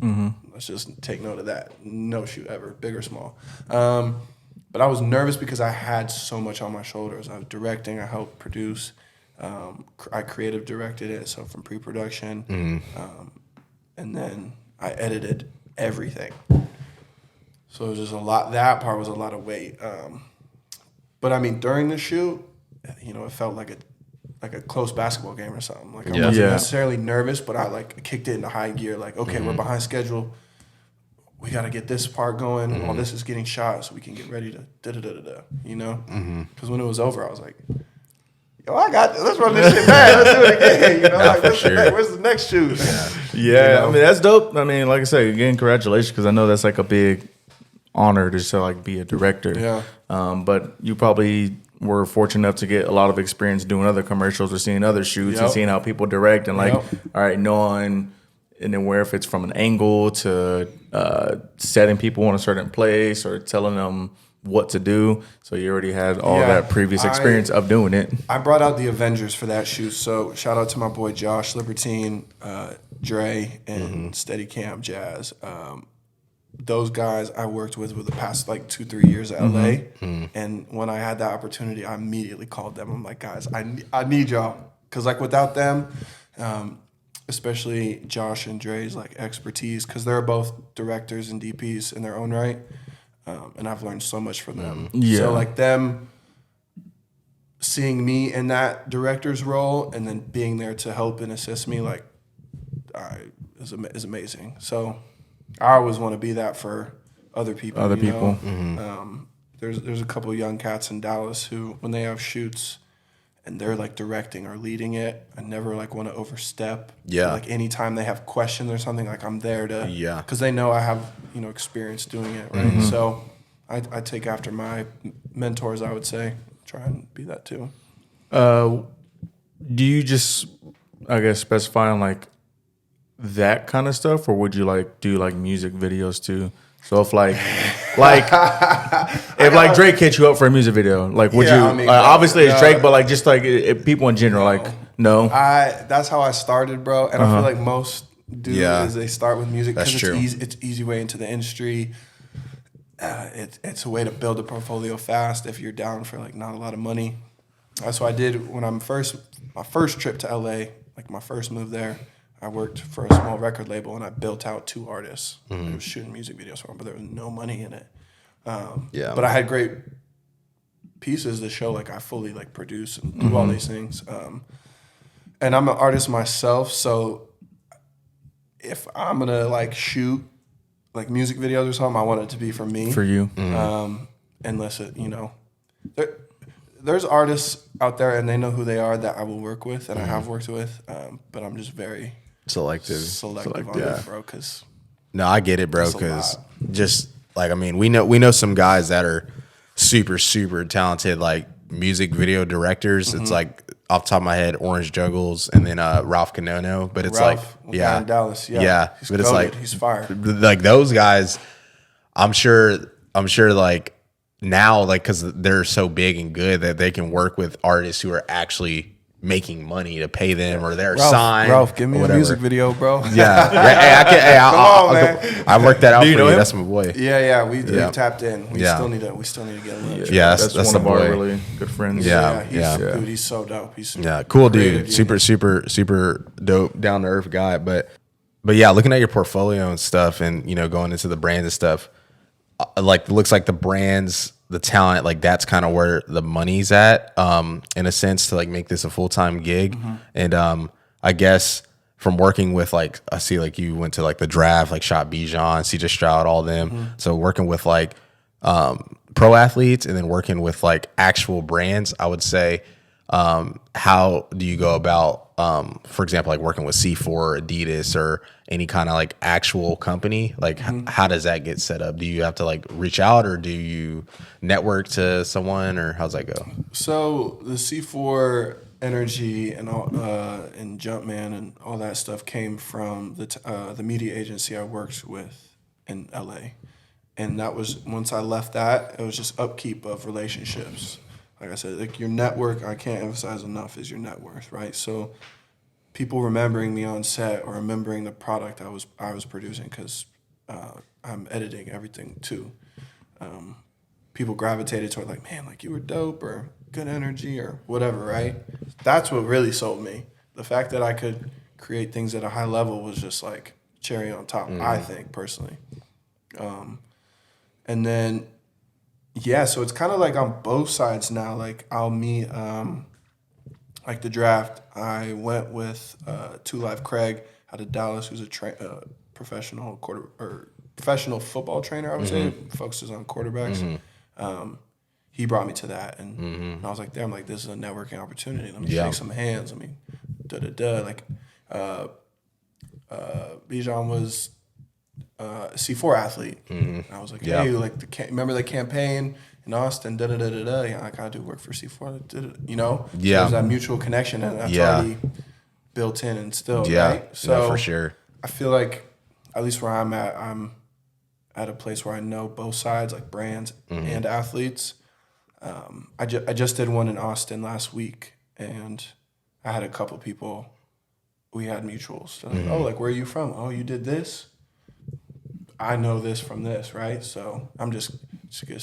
Let's just take note of that. No shoot ever, big or small. But I was nervous because I had so much on my shoulders. I was directing. I helped produce. I creative directed it, so from pre-production, and then I edited everything. So it was just a lot. That part was a lot of weight. But I mean, during the shoot, you know, it felt like a close basketball game or something. Like I wasn't Yeah. necessarily nervous, but I like kicked it into high gear. Like, okay, we're behind schedule. We got to get this part going. All this is getting shot, so we can get ready to da-da-da-da-da, you know? Because when it was over, I was like, yo, I got this. Let's run this shit back. Let's do it again. You know, like, where's the next shoot? Yeah, You know? I mean that's dope. I mean, like I said, again, congratulations, because I know that's like a big honor to like be a director. Yeah. But you probably were fortunate enough to get a lot of experience doing other commercials or seeing other shoots and Yep. seeing how people direct and like, Yep. all right, knowing and then where if it's from an angle to setting people in a certain place or telling them what to do. So you already had all Yeah, that previous experience of doing it. I brought out the Avengers for that shoot. So shout out to my boy Josh Libertine, Dre, and Steadicam Jazz. Those guys I worked with the past like 2-3 years at LA. And when I had that opportunity, I immediately called them. I'm like, guys, I need y'all. Because like without them, especially Josh and Dre's like expertise, because they're both directors and DPs in their own right. And I've learned so much from them. Yeah. So like them seeing me in that director's role and then being there to help and assist me, like, is amazing. So I always want to be that for other people. Other you people. know? There's a couple of young cats in Dallas who, when they have shoots and they're like directing or leading it, I never like want to overstep. Yeah. Like anytime they have questions or something, like I'm there to. Yeah. Because they know I have experience doing it, right? So I take after my mentors. I would say try and be that too. Do you just, I guess, specify on like that kind of stuff, or would you like do like music videos too? So if if Drake hit you up for a music video, like would you? I mean, obviously it's Drake, but like just like people in general, like no. That's how I started, bro. And I feel like most do is they start with music because it's easy. It's an easy way into the industry. It's a way to build a portfolio fast if you're down for like not a lot of money. That's what I did when my first trip to LA, like my first move there. I worked for a small record label and I built out 2 artists. I was shooting music videos for them, but there was no money in it. But I had great pieces to show like I fully like produce and do all these things. And I'm an artist myself, so if I'm gonna like shoot like music videos or something, I want it to be for me. For you. Unless it, there's artists out there and they know who they are that I will work with and I have worked with, but I'm just very selective on it, bro. Cause no, I get it, bro. Because just like we know some guys that are super talented, like music video directors. It's like off the top of my head, Orange Juggles, and then Ralph Canono. But it's in Dallas, but it's like he's fire. Like those guys, I'm sure like now, like because they're so big and good that they can work with artists who are actually making money to pay them or they're signed. Ralph, give me a music video, bro. Yeah. I worked that out for you. That's my boy. Yeah. We tapped in. We still need to get a little. Yeah, that's one of our really good friends. Dude, he's so dope. He's cool dude. Super dope, down to earth guy. But yeah, looking at your portfolio and stuff, and going into the brands and stuff, like looks like the brands, the talent, like that's kind of where the money's at, in a sense, to like make this a full-time gig. And I guess from working with like, I see like you went to like the draft, like shot Bijan, CJ Stroud, all them. So working with like pro athletes and then working with like actual brands, I would say, how do you go about, for example, like working with C4, Adidas, or any kind of like actual company? Like how does that get set up? Do you have to like reach out, or do you network to someone, or how's that go? So the C4 energy and all, and Jumpman and all that stuff came from the media agency I worked with in LA. And that was, once I left that, it was just upkeep of relationships. Like I said, like your network, I can't emphasize enough, is your net worth, right? So people remembering me on set or remembering the product I was producing, because I'm editing everything too. People gravitated toward like, man, like you were dope, or good energy, or whatever, right? That's what really sold me. The fact that I could create things at a high level was just like cherry on top, I think, personally. And then, yeah, so it's kind of like on both sides now. Like I'll meet, like the draft, I went with 2 Live Craig out of Dallas, who's a professional professional football trainer, I would say, focuses on quarterbacks. He brought me to that, and I was like, damn, like this is a networking opportunity. Let me shake some hands. I mean, Like Bijan was a C4 athlete. And I was like, hey, like remember the campaign in Austin? Yeah, I kind of do work for C4. So there's that mutual connection, and that's already built in and still, right? So for sure. I feel like, at least where I'm at a place where I know both sides, like brands and athletes. I just did one in Austin last week, and I had a couple people, we had mutuals. So like, oh, like, where are you from? Oh, you did this? I know this from this, right? So I'm just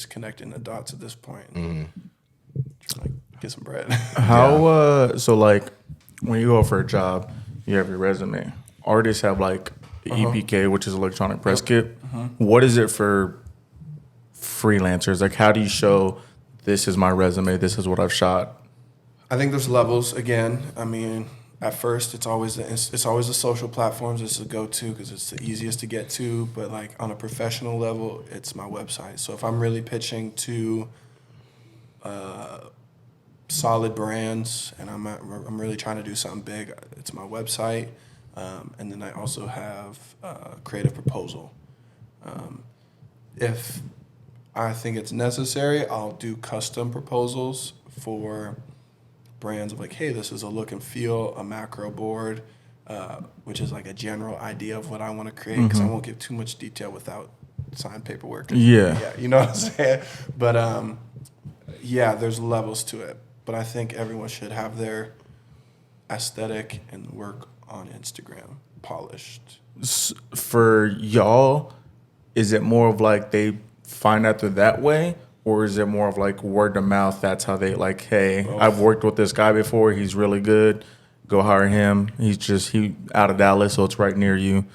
connecting the dots at this point. Trying to get some bread. How, so like, when you go for a job, you have your resume. Artists have like the EPK, which is electronic press kit. What is it for freelancers? Like, how do you show, this is my resume, this is what I've shot? I think there's levels. Again, I mean, at first it's always the social platforms. It's a go-to because it's the easiest to get to. But like on a professional level, it's my website. So if I'm really pitching to solid brands and I'm really trying to do something big, it's my website. And then I also have a creative proposal. If I think it's necessary, I'll do custom proposals for brands of like, hey, this is a look and feel, a macro board, which is like a general idea of what I want to create, because I won't give too much detail without sign paperwork. Yeah, you know what I'm saying. But yeah, there's levels to it. But I think everyone should have their aesthetic and work on Instagram polished. for y'all, is it more of like they find out through that way, or is it more of like word of mouth? That's how they like, hey, I've worked with this guy before. He's really good. Go hire him. He out of Dallas, so it's right near you.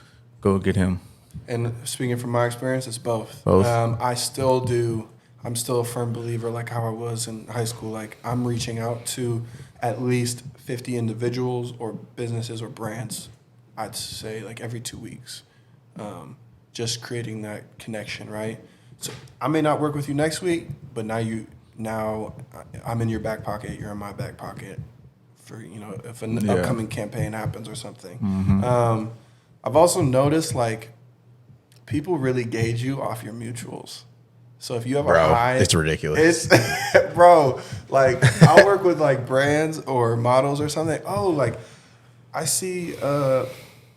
Go get him. And speaking from my experience, it's both. Both. I'm still a firm believer, like how I was in high school. Like I'm reaching out to at least 50 individuals or businesses or brands. I'd say like every 2 weeks, just creating that connection, right? So I may not work with you next week, but now I'm in your back pocket. You're in my back pocket for if an upcoming campaign happens or something. Mm-hmm. I've also noticed like people really gauge you off your mutuals. So if you have a high, it's ridiculous. It's bro. Like I'll work with like brands or models or something. Oh, like I see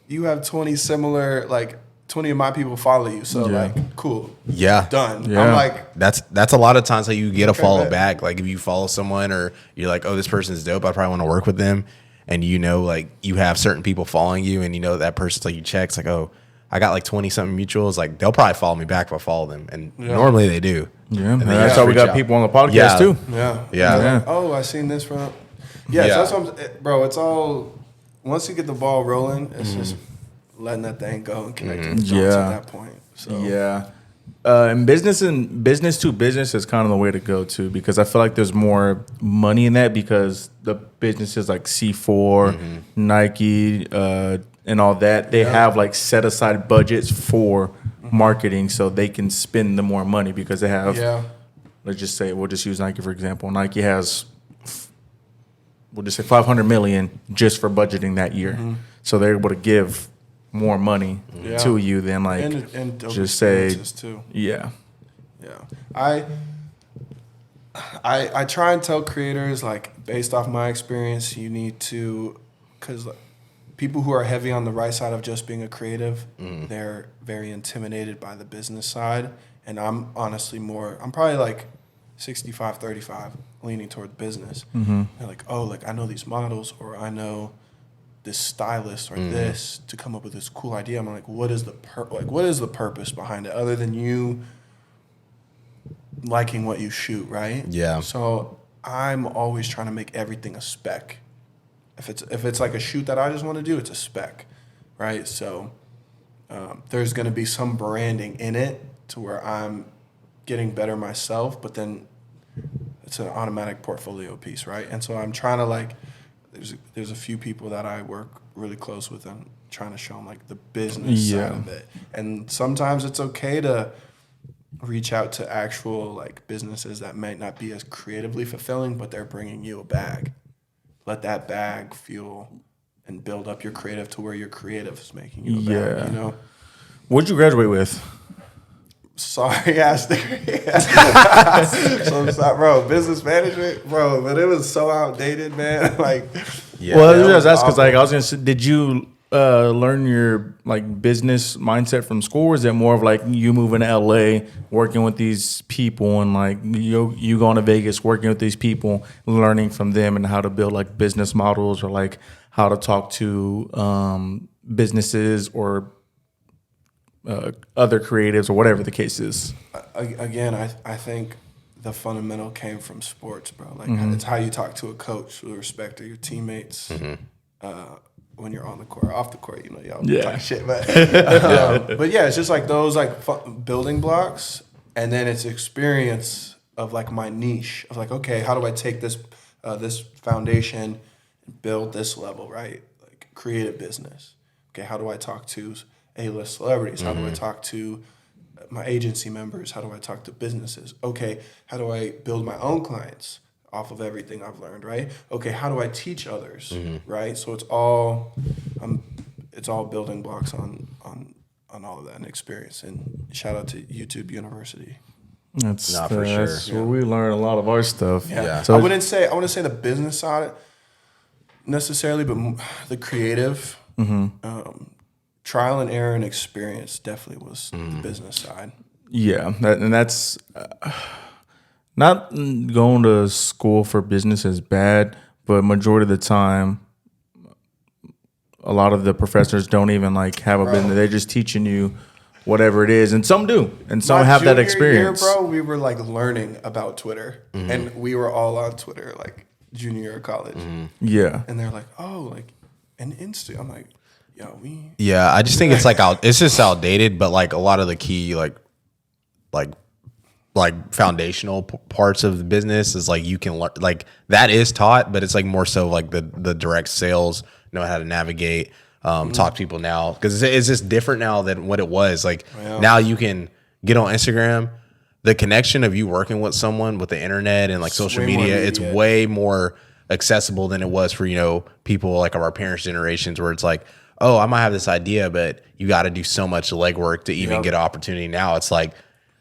you have 20 similar, like 20 of my people follow you. So like cool. Yeah. Done. Yeah. I'm like That's a lot of times how you get a follow back. Like if you follow someone or you're like, oh, this person's dope, I probably want to work with them. And like you have certain people following you and that person's like you check, it's like, oh, I got like 20 something mutuals. Like they'll probably follow me back if I follow them. And normally they do. Yeah. And That's how we got people on the podcast too. Yeah. Yeah. Like, oh, I seen this from. Yeah. So that's what bro. It's all once you get the ball rolling, it's just letting that thing go and connecting the dots at that point. So yeah. And business to business is kind of the way to go too, because I feel like there's more money in that because the businesses like C4, Nike, and all that, they have like set aside budgets for marketing so they can spend the more money because they have, let's just say, we'll just use Nike for example. Nike has, we'll just say 500 million just for budgeting that year. So they're able to give more money to you than like and just say too. Yeah. I try and tell creators like based off my experience, you need to, because people who are heavy on the right side of just being a creative, they're very intimidated by the business side, and I'm honestly I'm probably like 65-35 leaning toward business. They're like, oh, like I know these models or I know this stylist or this to come up with this cool idea. I'm like, what is the purpose behind it other than you liking what you shoot, right? Yeah. So I'm always trying to make everything a spec. If it's like a shoot that I just want to do, it's a spec, right? So there's going to be some branding in it to where I'm getting better myself, but then it's an automatic portfolio piece, right? And so I'm trying to like. There's a few people that I work really close with and trying to show them like the business side of it. And sometimes it's okay to reach out to actual like businesses that might not be as creatively fulfilling, but they're bringing you a bag. Let that bag fuel and build up your creative to where your creative is making you a bag, What'd you graduate with? Sorry ass degree. So I'm sorry, bro. Business management, bro. But it was so outdated, man. Like, Well, I was asking because like I was gonna say, did you learn your like business mindset from school, or is it more of like you moving to LA, working with these people, and like you going to Vegas, working with these people, learning from them and how to build like business models or like how to talk to businesses or other creatives or whatever the case is? Again, I think the fundamental came from sports, bro. Like it's how you talk to a coach with respect to your teammates when you're on the court, off the court. Y'all talk shit, but but yeah, it's just like those like building blocks, and then it's experience of like my niche of like, okay, how do I take this this foundation and build this level, right? Like create a business. Okay, how do I talk to A-list celebrities? How do I talk to my agency members? How do I talk to businesses? Okay, how do I build my own clients off of everything I've learned, right? Okay, how do I teach others, right? So it's all building blocks on all of that and experience. And shout out to YouTube University. That's for sure. That's where we learn a lot of our stuff. Yeah. So I wouldn't say the business side necessarily, but the creative. Trial and error and experience definitely was the business side. Yeah, that's not going to school for business is bad, but majority of the time, a lot of the professors don't even like have a business. They're just teaching you whatever it is, and some do, and some have that experience. Year, bro, we were like learning about Twitter, and we were all on Twitter like junior year of college. Yeah, and they're like, oh, like an Insta. I'm like, yo, we. Yeah, I just think it's like it's just outdated, but like a lot of the key like foundational parts of the business is like you can learn, like that is taught, but it's like more so like the direct sales, know how to navigate, talk to people now, because it's just different now than what it was. Like now you can get on Instagram, the connection of you working with someone with the internet and like social media, it's way more accessible than it was for, you know, people like our parents' generations, where it's like, oh, I might have this idea, but you got to do so much legwork to even get an opportunity. Now it's like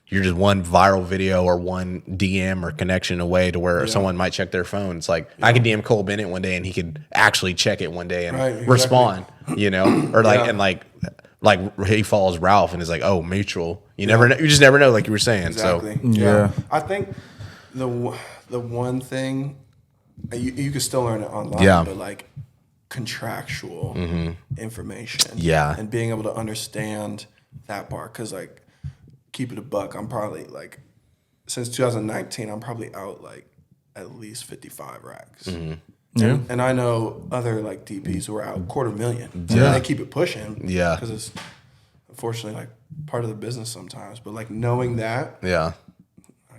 you're just one viral video or one DM or connection away to where someone might check their phone. It's like I could DM Cole Bennett one day and he could actually check it one day and respond, you know, or like and like he follows Ralph and is like, oh, mutual. You never know. You just never know, like you were saying. Exactly. So yeah, I think the one thing you can still learn it online, but like contractual information, and being able to understand that part, because like. Keep it a buck, I'm probably like, since 2019, I'm probably out like at least 55 racks. And I know other like DPs who are out $250,000. And they keep it pushing. Because it's unfortunately like part of the business sometimes. But like knowing that, I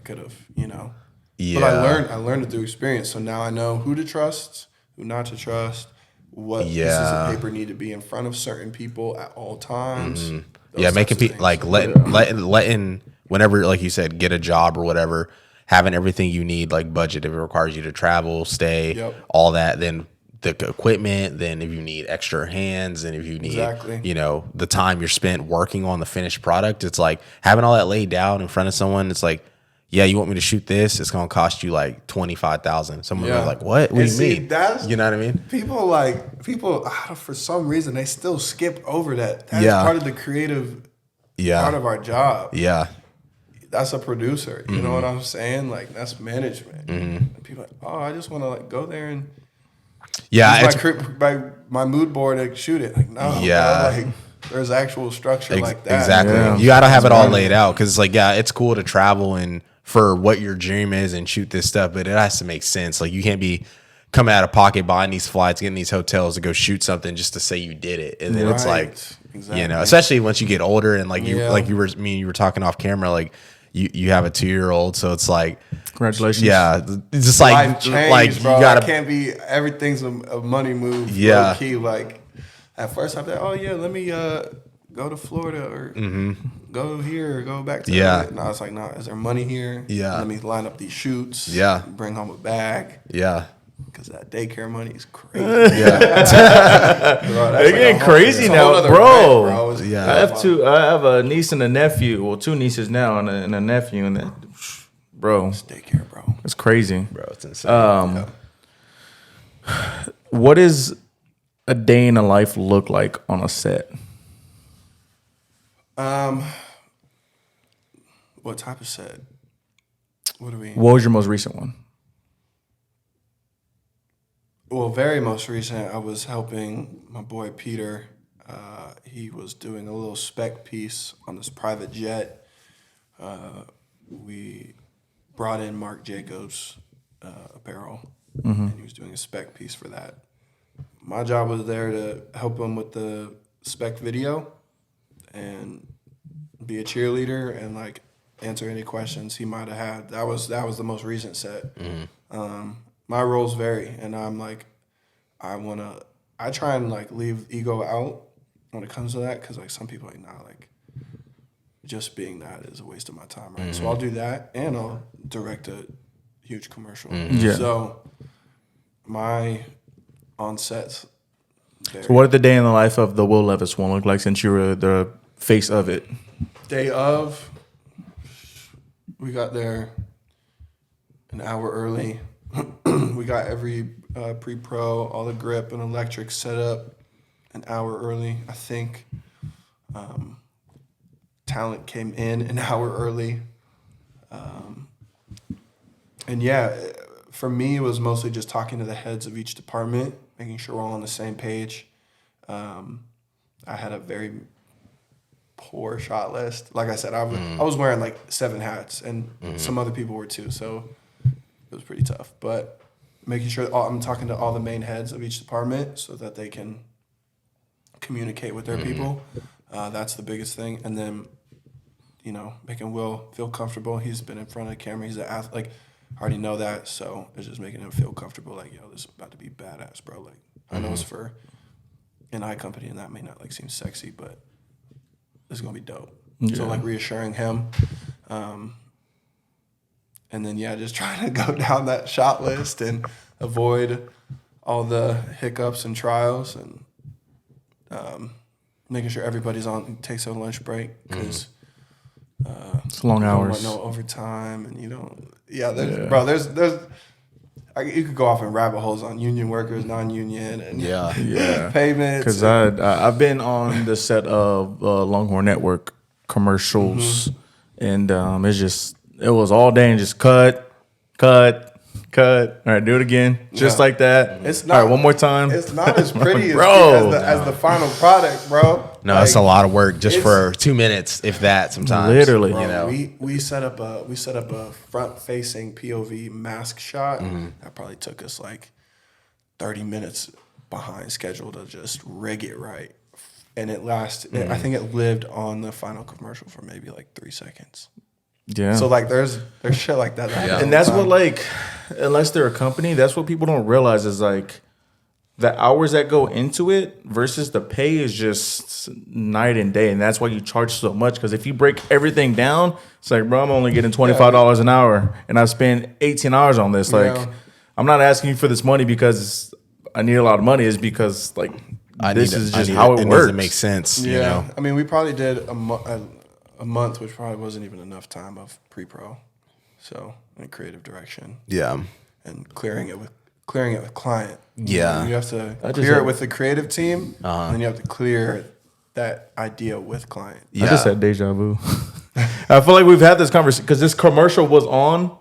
could have, you know. But I learned it through experience. So now I know who to trust, who not to trust, what pieces of paper need to be in front of certain people at all times. Making people like letting whenever, like you said, get a job or whatever, having everything you need, like budget if it requires you to travel, stay, all that. Then the equipment. Then if you need extra hands, and if you need, you know, the time you're spent working on the finished product, it's like having all that laid down in front of someone. It's like, yeah, you want me to shoot this? It's gonna cost you like $25,000. Someone was like, "What? What do you mean?" You know what I mean? People for some reason they still skip over that. That's part of the creative part of our job. That's a producer. You know what I'm saying? Like that's management. And people are like, oh, I just want to like go there and my mood board and shoot it. Like no, like there's actual structure like that. Exactly. You got to have it all laid out, because it's like it's cool to travel and for what your dream is and shoot this stuff, but it has to make sense. Like you can't be coming out of pocket buying these flights, getting these hotels to go shoot something just to say you did it, and then it's like, you know, especially once you get older and like you were talking off camera, like you have a 2-year-old, so it's like congratulations. It's just like changed, like bro. you gotta, it can't be everything's a money move. Low key, like at first I'm like, oh yeah, let me go to Florida or go here or go back to LA. And I was like, nah, is there money here? Let me line up these shoots. Bring home a bag. Because that daycare money is crazy. Bro, they're getting crazy now, bro. Rent, I have a niece and a nephew. Well, 2 nieces now and a nephew, and that, bro. It's daycare, bro. It's crazy, bro. It's insane. What does a day in a life look like on a set? What type of set? What was your most recent one? Well, very most recent, I was helping my boy Peter. He was doing a little spec piece on this private jet. We brought in Marc Jacobs apparel, and he was doing a spec piece for that. My job was there to help him with the spec video and be a cheerleader and like answer any questions he might have had. That was the most recent set. My roles vary, and I'm like, I try and like leave ego out when it comes to that, because like some people are like, nah, like just being that is a waste of my time, right? So I'll do that, and I'll direct a huge commercial. So my on sets vary. So what did the day in the life of the Will Levis one look like, since you were the face of it? Day of, we got there an hour early. We got every pre-pro, all the grip and electric set up an hour early. I think talent came in an hour early. And yeah, for me, it was mostly just talking to the heads of each department, making sure we're all on the same page. I had a very poor shot list. Like I said, I was wearing like 7 hats, and some other people were too, so it was pretty tough. But making sure I'm talking to all the main heads of each department so that they can communicate with their people. That's the biggest thing. And then, making Will feel comfortable. He's been in front of the camera. He's an athlete. Like, I already know that, so it's just making him feel comfortable. Like, yo, this is about to be badass, bro. Like, I know it's for an eye company, and that may not like seem sexy, but this is gonna be dope. Yeah. So like reassuring him, and then just trying to go down that shot list and avoid all the hiccups and trials, and making sure everybody's takes a lunch break because. It's long hours. No overtime, and bro. There's you could go off in rabbit holes on union workers, non-union, and payments. Because I've been on the set of Longhorn Network commercials, and it was all day and just cut. All right, do it again, just like that. It's not, all right, one more time. It's not as pretty as the final product, bro. No, it's a lot of work just for 2 minutes, if that. Sometimes, literally, bro, we set up a front-facing POV mask shot. That probably took us like 30 minutes behind schedule to just rig it right, and it lasted. I think it lived on the final commercial for maybe like 3 seconds. Yeah. So like there's shit like that. And that's what, like, unless they're a company, that's what people don't realize is like the hours that go into it versus the pay is just night and day. And that's why you charge so much. Because if you break everything down, it's like, bro, I'm only getting $25 an hour and I've spent 18 hours on this. Like, I'm not asking you for this money because I need a lot of money. It's because like this is just how it works. It makes sense. Yeah. You know? I mean, we probably did a month, which probably wasn't even enough time of pre-pro, so in creative direction. Yeah, and clearing it with client. Yeah, you have to clear it with the creative team, and then you have to clear that idea with client. I just had deja vu. I feel like we've had this conversation because this commercial was on,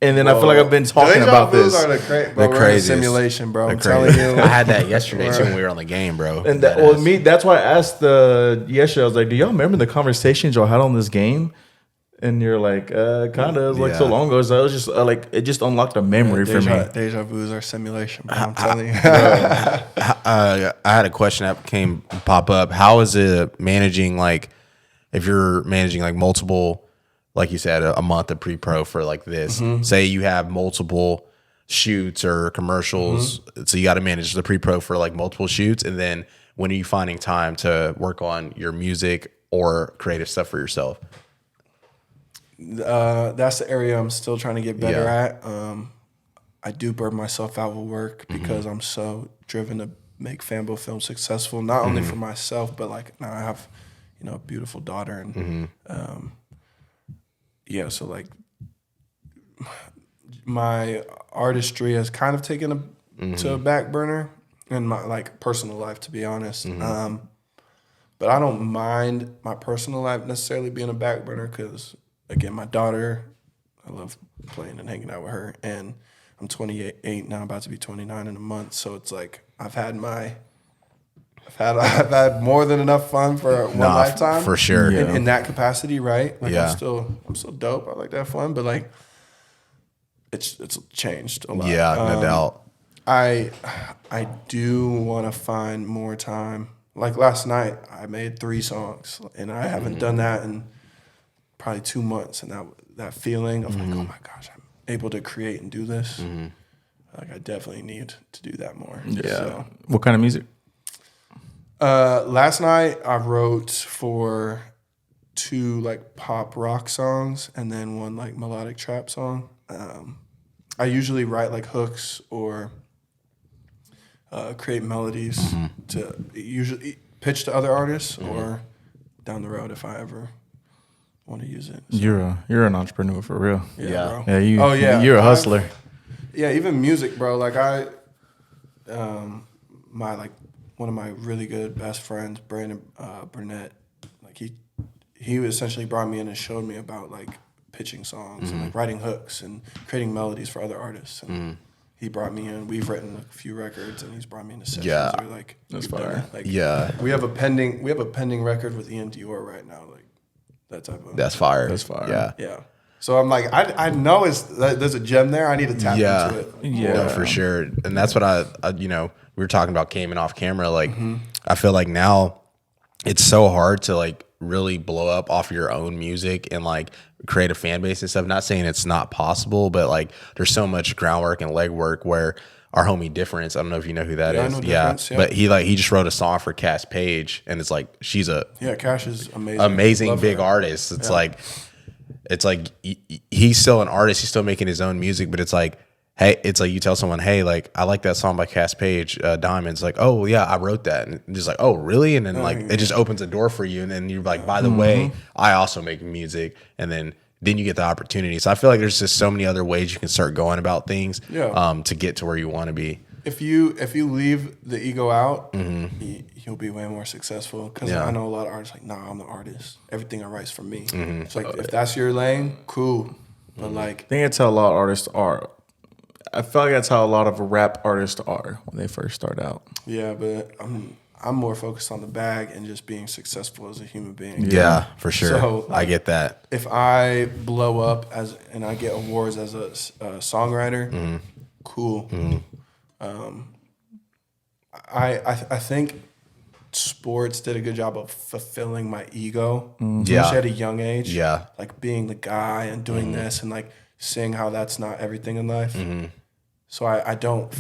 and then I feel like I've been talking about this. Are the crazy simulation, bro. I'm telling you. I had that yesterday too when we were on the game, bro. And that's why I asked yesterday. I was like, "Do y'all remember the conversations y'all had on this game?" And you're like, "Kind of." Like so long ago. So I was just like, it just unlocked a memory for me. Deja vu's our simulation, bro. I'm telling you. I had a question that pop up. How is it managing, like, if you're managing like multiple? Like you said, a month of pre-pro for like this. Say you have multiple shoots or commercials, so you got to manage the pre-pro for like multiple shoots. And then when are you finding time to work on your music or creative stuff for yourself? That's the area I'm still trying to get better at. I do burn myself out with work because I'm so driven to make Fambo Films successful, not only for myself, but like now I have, a beautiful daughter and so like my artistry has kind of taken to a back burner in my like personal life, to be honest. But I don't mind my personal life necessarily being a back burner because, again, my daughter, I love playing and hanging out with her, and I'm 28 now, about to be 29 in a month. So it's like I've had more than enough fun for one lifetime, for sure. In that capacity, right? Like I'm still dope. I like to have fun, but like it's changed a lot. Yeah, no doubt. I do want to find more time. Like last night, I made 3 songs, and I haven't done that in probably 2 months. And that feeling of like, oh my gosh, I'm able to create and do this. Like I definitely need to do that more. Yeah. So. What kind of music? Last night I wrote for 2 like pop rock songs and then 1 like melodic trap song. I usually write like hooks or create melodies to usually pitch to other artists or down the road if I ever want to use it. So. You're an entrepreneur for real. Yeah. Bro. Yeah, you're a hustler. Even music, bro. Like one of my really good best friends, Brandon Burnett, like he essentially brought me in and showed me about like pitching songs and like writing hooks and creating melodies for other artists. And he brought me in. We've written a few records, and he's brought me into sessions. Yeah. Where, like, That's we've done fire. it. Like, Yeah. we have a pending record with Ian Dior right now. Like that type of. That's fire. That's fire. Yeah. Yeah. So I'm like, I know there's a gem there. I need to tap into it. Yeah. No, for sure. And that's what I we were talking about came in off camera. Like, I feel like now it's so hard to like really blow up off your own music and like create a fan base and stuff. Not saying it's not possible, but like there's so much groundwork and legwork where our homie Difference, I don't know if you know who that is. I know Difference, yeah. But he just wrote a song for Cass Page, and it's like she's a Cash is amazing. amazing Love big her. artist. It's like he's still an artist. He's still making his own music, but it's like, hey, it's like you tell someone, hey, like I like that song by Cass Page, Diamonds. Like, oh yeah, I wrote that, and just like, oh really? And then it just opens a door for you, and then you're like, by the way, I also make music, and then you get the opportunity. So I feel like there's just so many other ways you can start going about things, to get to where you want to be. If you leave the ego out, you'll be way more successful. Because I know a lot of artists like, nah, I'm the artist. Everything I write's for me. It's like if that's your lane, cool. But like, I think that's how a lot of artists are. I feel like that's how a lot of rap artists are when they first start out. yeah, but I'm more focused on the bag and just being successful as a human being. Yeah, for sure. So, I get that. If I blow up and I get awards as a songwriter, cool. I think sports did a good job of fulfilling my ego, especially at a young age. Yeah. Like being the guy and doing this and like seeing how that's not everything in life. So I don't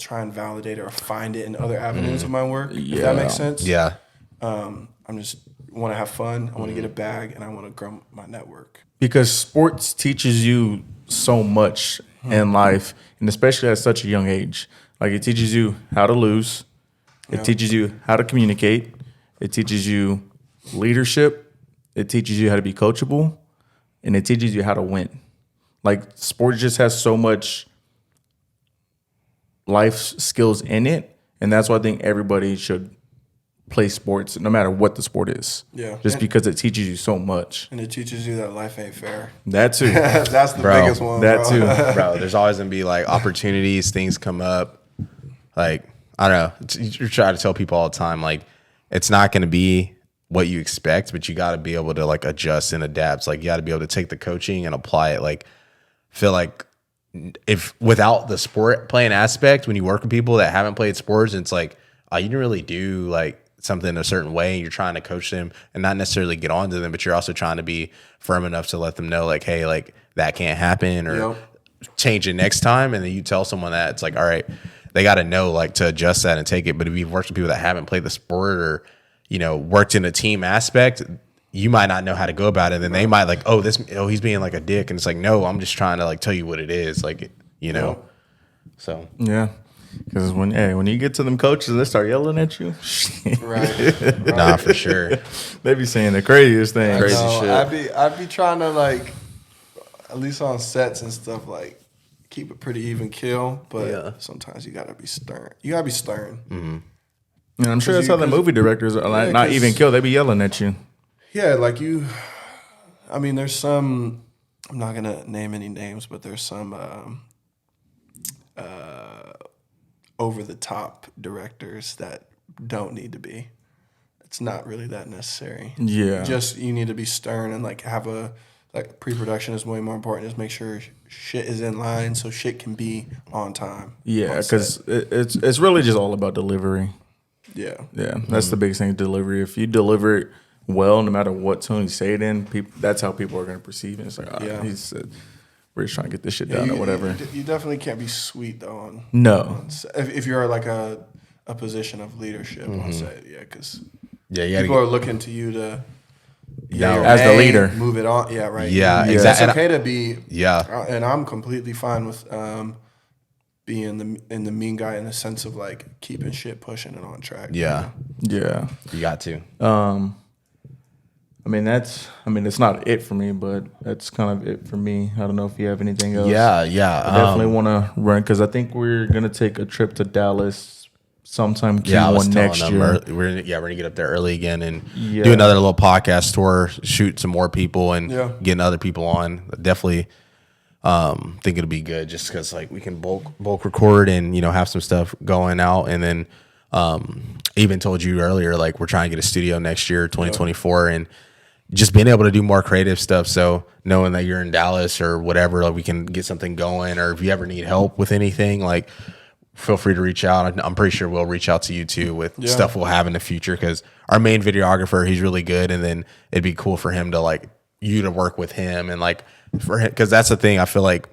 try and validate it or find it in other avenues of my work. If that makes sense. Yeah. I'm just want to have fun. I want to get a bag and I want to grow my network. Because sports teaches you so much in life, and especially at such a young age. Like it teaches you how to lose. It teaches you how to communicate. It teaches you leadership. It teaches you how to be coachable, and it teaches you how to win. Like sports just has so much life skills in it, and that's why I think everybody should play sports, no matter what the sport is. Yeah. Just because it teaches you so much. And it teaches you that life ain't fair. That too. That's the biggest one. That too. Bro, there's always gonna be like opportunities, things come up. Like, I don't know. You're trying to tell people all the time, like, it's not gonna be what you expect, but you gotta be able to like adjust and adapt. It's like you gotta be able to take the coaching and apply it. Like, feel like if without the sport playing aspect, when you work with people that haven't played sports, it's like, you didn't really do like something a certain way, and you're trying to coach them and not necessarily get on to them, but you're also trying to be firm enough to let them know like, hey, like that can't happen, or change it next time. And then you tell someone that, it's like, all right, they got to know like to adjust that and take it. But if you've worked with people that haven't played the sport or, worked in a team aspect, you might not know how to go about it. And then they might like, he's being like a dick. And it's like, no, I'm just trying to like tell you what it is. Like, so. Yeah. Because when you get to them coaches, they start yelling at you. Right. Nah, for sure. They be saying the craziest things. Crazy No, shit. I'd be trying to like, at least on sets and stuff, like keep it pretty even kill. But sometimes you gotta be stern. You gotta be stern. And I'm sure that's how the movie directors are like, not even kill. They be yelling at you. Yeah, like you. I mean, there's some. I'm not gonna name any names, but there's some over the top directors that don't need to be. It's not really that necessary. Yeah. Just you need to be stern and like have a like pre-production is way more important. Just make sure shit is in line so shit can be on time. Yeah, because it's really just all about delivery. Yeah. Yeah, that's the biggest thing, delivery. If you deliver it well, no matter what tone you say it in, that's how people are going to perceive it. It's like, we're just trying to get this shit done or whatever. You definitely can't be sweet though. No. If you're like a position of leadership on set, because Yeah, people are looking to you to as the leader, move it on. Yeah, right. Yeah, Exactly. exactly. It's okay to be. Yeah. And I'm completely fine with being the mean guy in the sense of like keeping shit pushing and on track. Yeah. Yeah. You got to. It's not it for me, but that's kind of it for me. I don't know if you have anything else. Yeah. I definitely want to run because I think we're going to take a trip to Dallas sometime Yeah, I was Q1 telling next them year. we're gonna get up there early again and do another little podcast tour, shoot some more people, and getting other people on. Definitely, think it'll be good just because like we can bulk record and have some stuff going out, and then even told you earlier like we're trying to get a studio next year, 2024, and just being able to do more creative stuff. So knowing that you're in Dallas or whatever, like we can get something going, or if you ever need help with anything, like feel free to reach out. I'm pretty sure we'll reach out to you too with stuff we'll have in the future, because our main videographer, he's really good, and then it'd be cool for him to like you to work with him, and like for him, because that's the thing. I feel like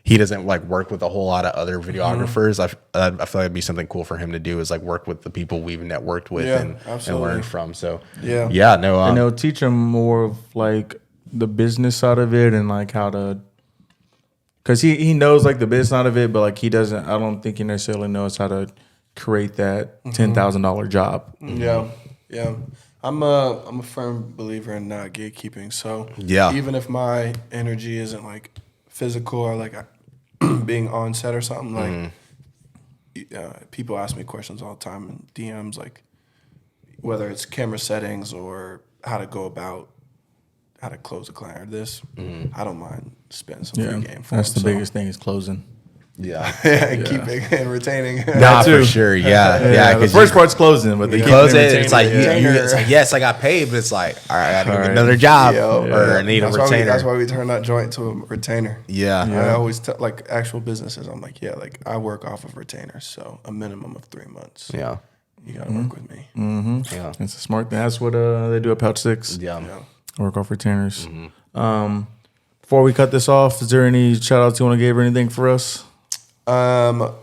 he doesn't like work with a whole lot of other videographers. I feel like it'd be something cool for him to do is like work with the people we've networked with and learn from. So no, and they'll teach him more of like the business side of it and like how to, because he knows like the business side of it, but like he doesn't. I don't think he necessarily knows how to create that $10,000 job. Yeah. I'm a firm believer in not gatekeeping. So even if my energy isn't like physical or like being on set or something, like people ask me questions all the time in DMs, like whether it's camera settings or how to go about how to close a client or this. I don't mind spending some free game for that's them. the biggest thing is closing. Keeping and retaining. Nah, for sure. The first part's closing, but the close it. It's like it's like, yes, I got paid, but it's like, all right, I got to get another job, or I need a retainer. That's why we turned that joint to a retainer. I always tell like actual businesses, I'm like, like I work off of retainers, so a minimum of 3 months. Yeah, you gotta work with me. Yeah, it's a smart thing. That's what they do at Pouch 6. Work off retainers. Before we cut this off, is there any shout outs you want to give or anything for us? I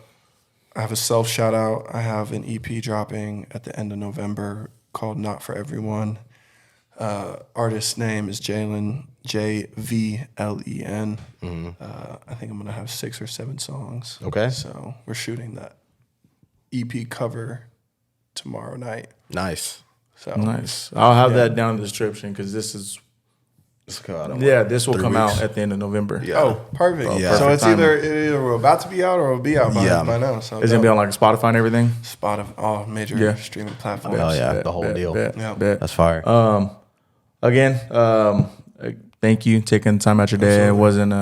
have a self shout out. I have an EP dropping at the end of November called Not For Everyone. Artist's name is Jalen, JVLEN. I think I'm going to have 6 or 7 songs. Okay. So we're shooting that EP cover tomorrow night. Nice. So nice. I'll have that down in the description because this is. This will come out at the end of November. Oh, perfect. So it's either we're about to be out or it'll be out by now. So it's gonna be on like Spotify and everything. Spotify, all major streaming platforms. Oh yeah, the whole deal. That's fire. Again, thank you taking time out your day. Absolutely. It wasn't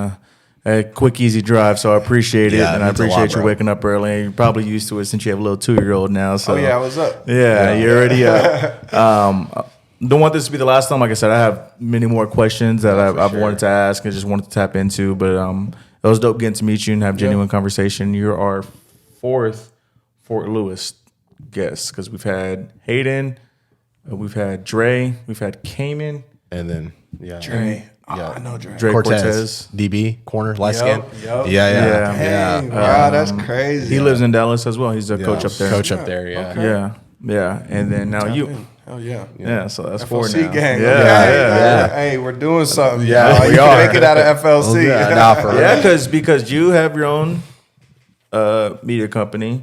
a quick, easy drive, so I appreciate it, and I appreciate you waking up early. You're probably used to it since you have a little 2-year-old now. So what's up? You're already up. Don't want this to be the last time. Like I said, I have many more questions that I've wanted to ask and just wanted to tap into. But it was dope getting to meet you and have genuine conversation. You're our 4th Fort Lewis guest because we've had Hayden, we've had Dre, we've had Cayman, and then Dre. I know Dre. Dre Cortez. DB corner, light skin. Wow, that's crazy. He lives in Dallas as well. He's a coach up there. Yeah. And then now you. Oh yeah. Yeah, so that's FLC 4 now. gang. Yeah. Hey, we're doing something. Yeah, we are. Make it out of FLC. Because you have your own media company.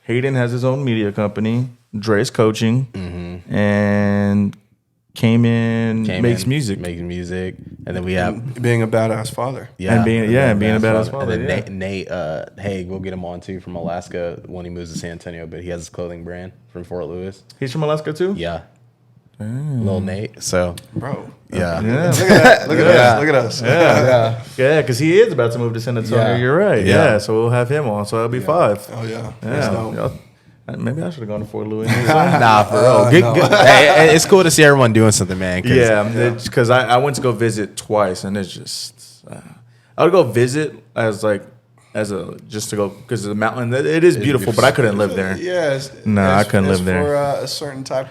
Hayden has his own media company. Dre's coaching. And Cayman makes music. Making music. And then we have being a badass father. And being a badass father. And then Nate Haig, we'll get him on too from Alaska when he moves to San Antonio, but he has his clothing brand from Fort Lewis. He's from Alaska too? Yeah. Little Nate. So bro. Yeah. Look at us. Yeah, because he is about to move to San Antonio. Yeah. You're right. Yeah. So we'll have him on. So that'll be 5. Oh yeah. Maybe I should have gone to Fort Lewis. Nah, for real. Good. Hey, it's cool to see everyone doing something, man. Because I went to go visit twice, and it's just I would go visit just to go because of the mountain. It is beautiful, but I couldn't live there. Yes. No, I couldn't live there. For a certain type.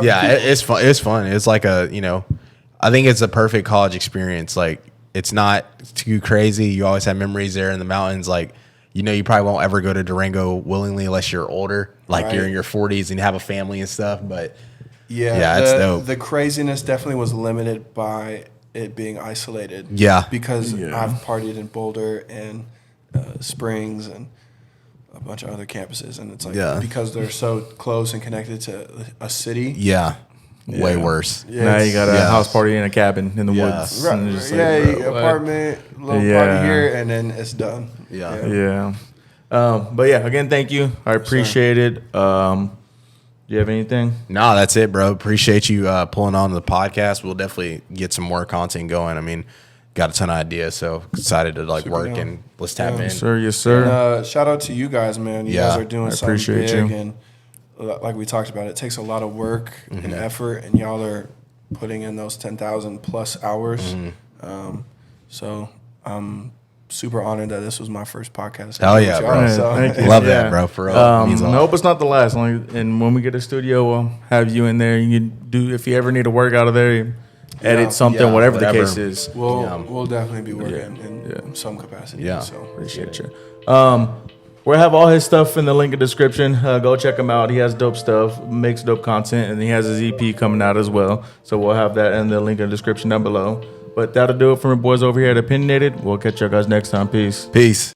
Yeah, it's fun. It's fun. It's like I think it's a perfect college experience. Like it's not too crazy. You always have memories there in the mountains. Like. You probably won't ever go to Durango willingly unless you're older, like you're in your 40s and have a family and stuff. But it's dope. The craziness definitely was limited by it being isolated. Yeah, because I've partied in Boulder and Springs and a bunch of other campuses, and it's like because they're so close and connected to a city. Yeah. Way worse. Yeah, now you got a house party in a cabin in the woods. Right. Apartment, little party here, and then it's done. Yeah. But yeah, again, thank you. I appreciate it. Do you have anything? No, that's it, bro. Appreciate you pulling on the podcast. We'll definitely get some more content going. I mean, got a ton of ideas, so excited to like work and let's tap in. Yes, sir. Yes, sir. And, shout out to you guys, man. You guys are doing something appreciate big, you. and like we talked about, it takes a lot of work and effort, and y'all are putting in those 10,000 plus hours. So I'm super honored that this was my first podcast. Hell yeah, with bro. y'all, Man, so. thank you. Love that, bro. For real. It means a I lot. hope it's not the last. And when we get a studio, we'll have you in there. You can do, if you ever need to work out of there, edit something, whatever the case is. We'll definitely be working in some capacity. Yeah. So Appreciate you. We'll have all his stuff in the link in the description. Go check him out. He has dope stuff, makes dope content, and he has his EP coming out as well. So we'll have that in the link in the description down below. But that'll do it from the boys over here at Opinionated. We'll catch you guys next time. Peace. Peace.